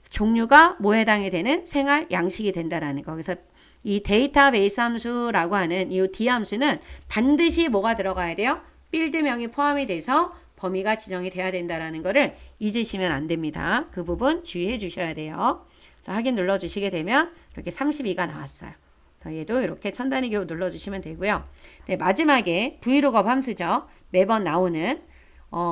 종류가 뭐에 해당이 되는 생활 양식이 된다라는 거. 그래서 이 데이터베이스 함수라고 하는 이 D 함수는 반드시 뭐가 들어가야 돼요? 필드명이 포함이 돼서 범위가 지정이 돼야 된다라는 거를 잊으시면 안 됩니다. 그 부분 주의해 주셔야 돼요. 확인 눌러주시게 되면 이렇게 32가 나왔어요. 얘도 이렇게 천단위 기호 눌러주시면 되고요. 네, 마지막에 브이로그업 함수죠. 매번 나오는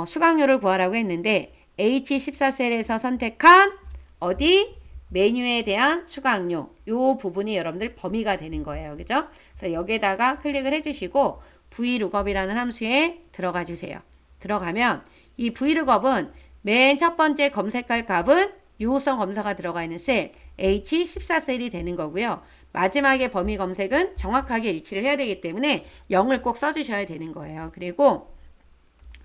수강료를 구하라고 했는데 H14셀에서 선택한 어디? 메뉴에 대한 수강료. 요 부분이 여러분들 범위가 되는 거예요. 그죠? 그래서 여기에다가 클릭을 해주시고 브이룩업이라는 함수에 들어가 주세요. 들어가면 이 브이룩업은 맨 첫 번째 검색할 값은 유효성 검사가 들어가 있는 셀 H14셀이 되는 거고요. 마지막에 범위 검색은 정확하게 일치를 해야 되기 때문에 0을 꼭 써주셔야 되는 거예요. 그리고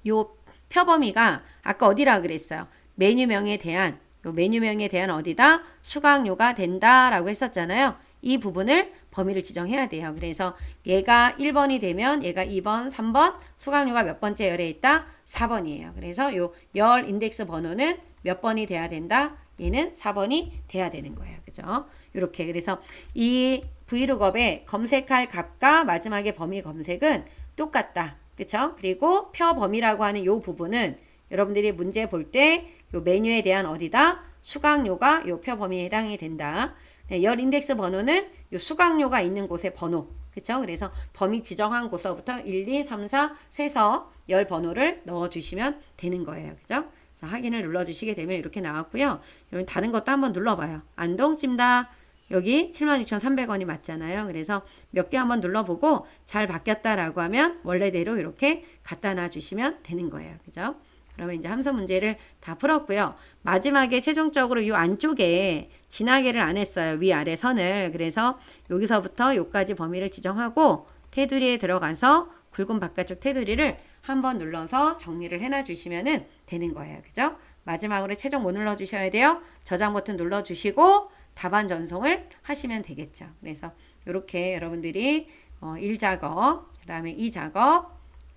요 표범위가 아까 어디라 그랬어요? 메뉴명에 대한 요 메뉴명에 대한 어디다? 수강료가 된다라고 했었잖아요. 이 부분을 범위를 지정해야 돼요. 그래서 얘가 1번이 되면 얘가 2번, 3번 수강료가 몇 번째 열에 있다? 4번이에요. 그래서 요 열 인덱스 번호는 몇 번이 돼야 된다? 얘는 4번이 돼야 되는 거예요. 그죠? 이렇게 그래서 이 브이룩업의 검색할 값과 마지막에 범위 검색은 똑같다. 그쵸? 그리고 표 범위라고 하는 요 부분은 여러분들이 문제 볼 때 요 메뉴에 대한 어디다? 수강료가 요 표 범위에 해당이 된다. 네, 열 인덱스 번호는 요 수강료가 있는 곳의 번호. 그쵸? 그래서 범위 지정한 곳서부터 1, 2, 3, 4 세서 열 번호를 넣어주시면 되는 거예요. 그죠? 자, 확인을 눌러주시게 되면 이렇게 나왔고요. 여러분 다른 것도 한번 눌러봐요. 안동 찜닭 여기 76,300원이 맞잖아요. 그래서 몇 개 한번 눌러보고 잘 바뀌었다라고 하면 원래대로 이렇게 갖다 놔주시면 되는 거예요. 그죠? 그러면 이제 함수 문제를 다 풀었고요. 마지막에 최종적으로 이 안쪽에 지나개를 안 했어요. 위아래 선을. 그래서 여기서부터 여기까지 범위를 지정하고 테두리에 들어가서 굵은 바깥쪽 테두리를 한번 눌러서 정리를 해놔 주시면 되는 거예요. 그죠? 마지막으로 최종 뭐 눌러주셔야 돼요? 저장 버튼 눌러주시고 답안 전송을 하시면 되겠죠. 그래서 이렇게 여러분들이 1작업, 그 다음에 2작업,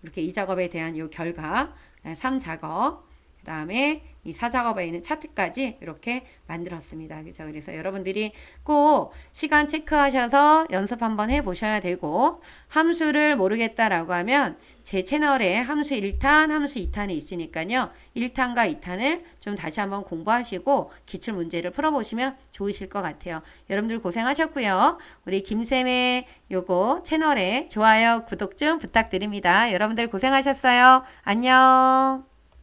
이렇게 2작업에 대한 요 결과, 3작업, 그 다음에 이 4작업에 있는 차트까지 이렇게 만들었습니다. 그죠? 그래서 여러분들이 꼭 시간 체크하셔서 연습 한번 해보셔야 되고, 함수를 모르겠다라고 하면 제 채널에 함수 1탄, 함수 2탄이 있으니까요. 1탄과 2탄을 좀 다시 한번 공부하시고 기출 문제를 풀어보시면 좋으실 것 같아요. 여러분들 고생하셨고요. 우리 김쌤의 요거 채널에 좋아요, 구독 좀 부탁드립니다. 여러분들 고생하셨어요. 안녕.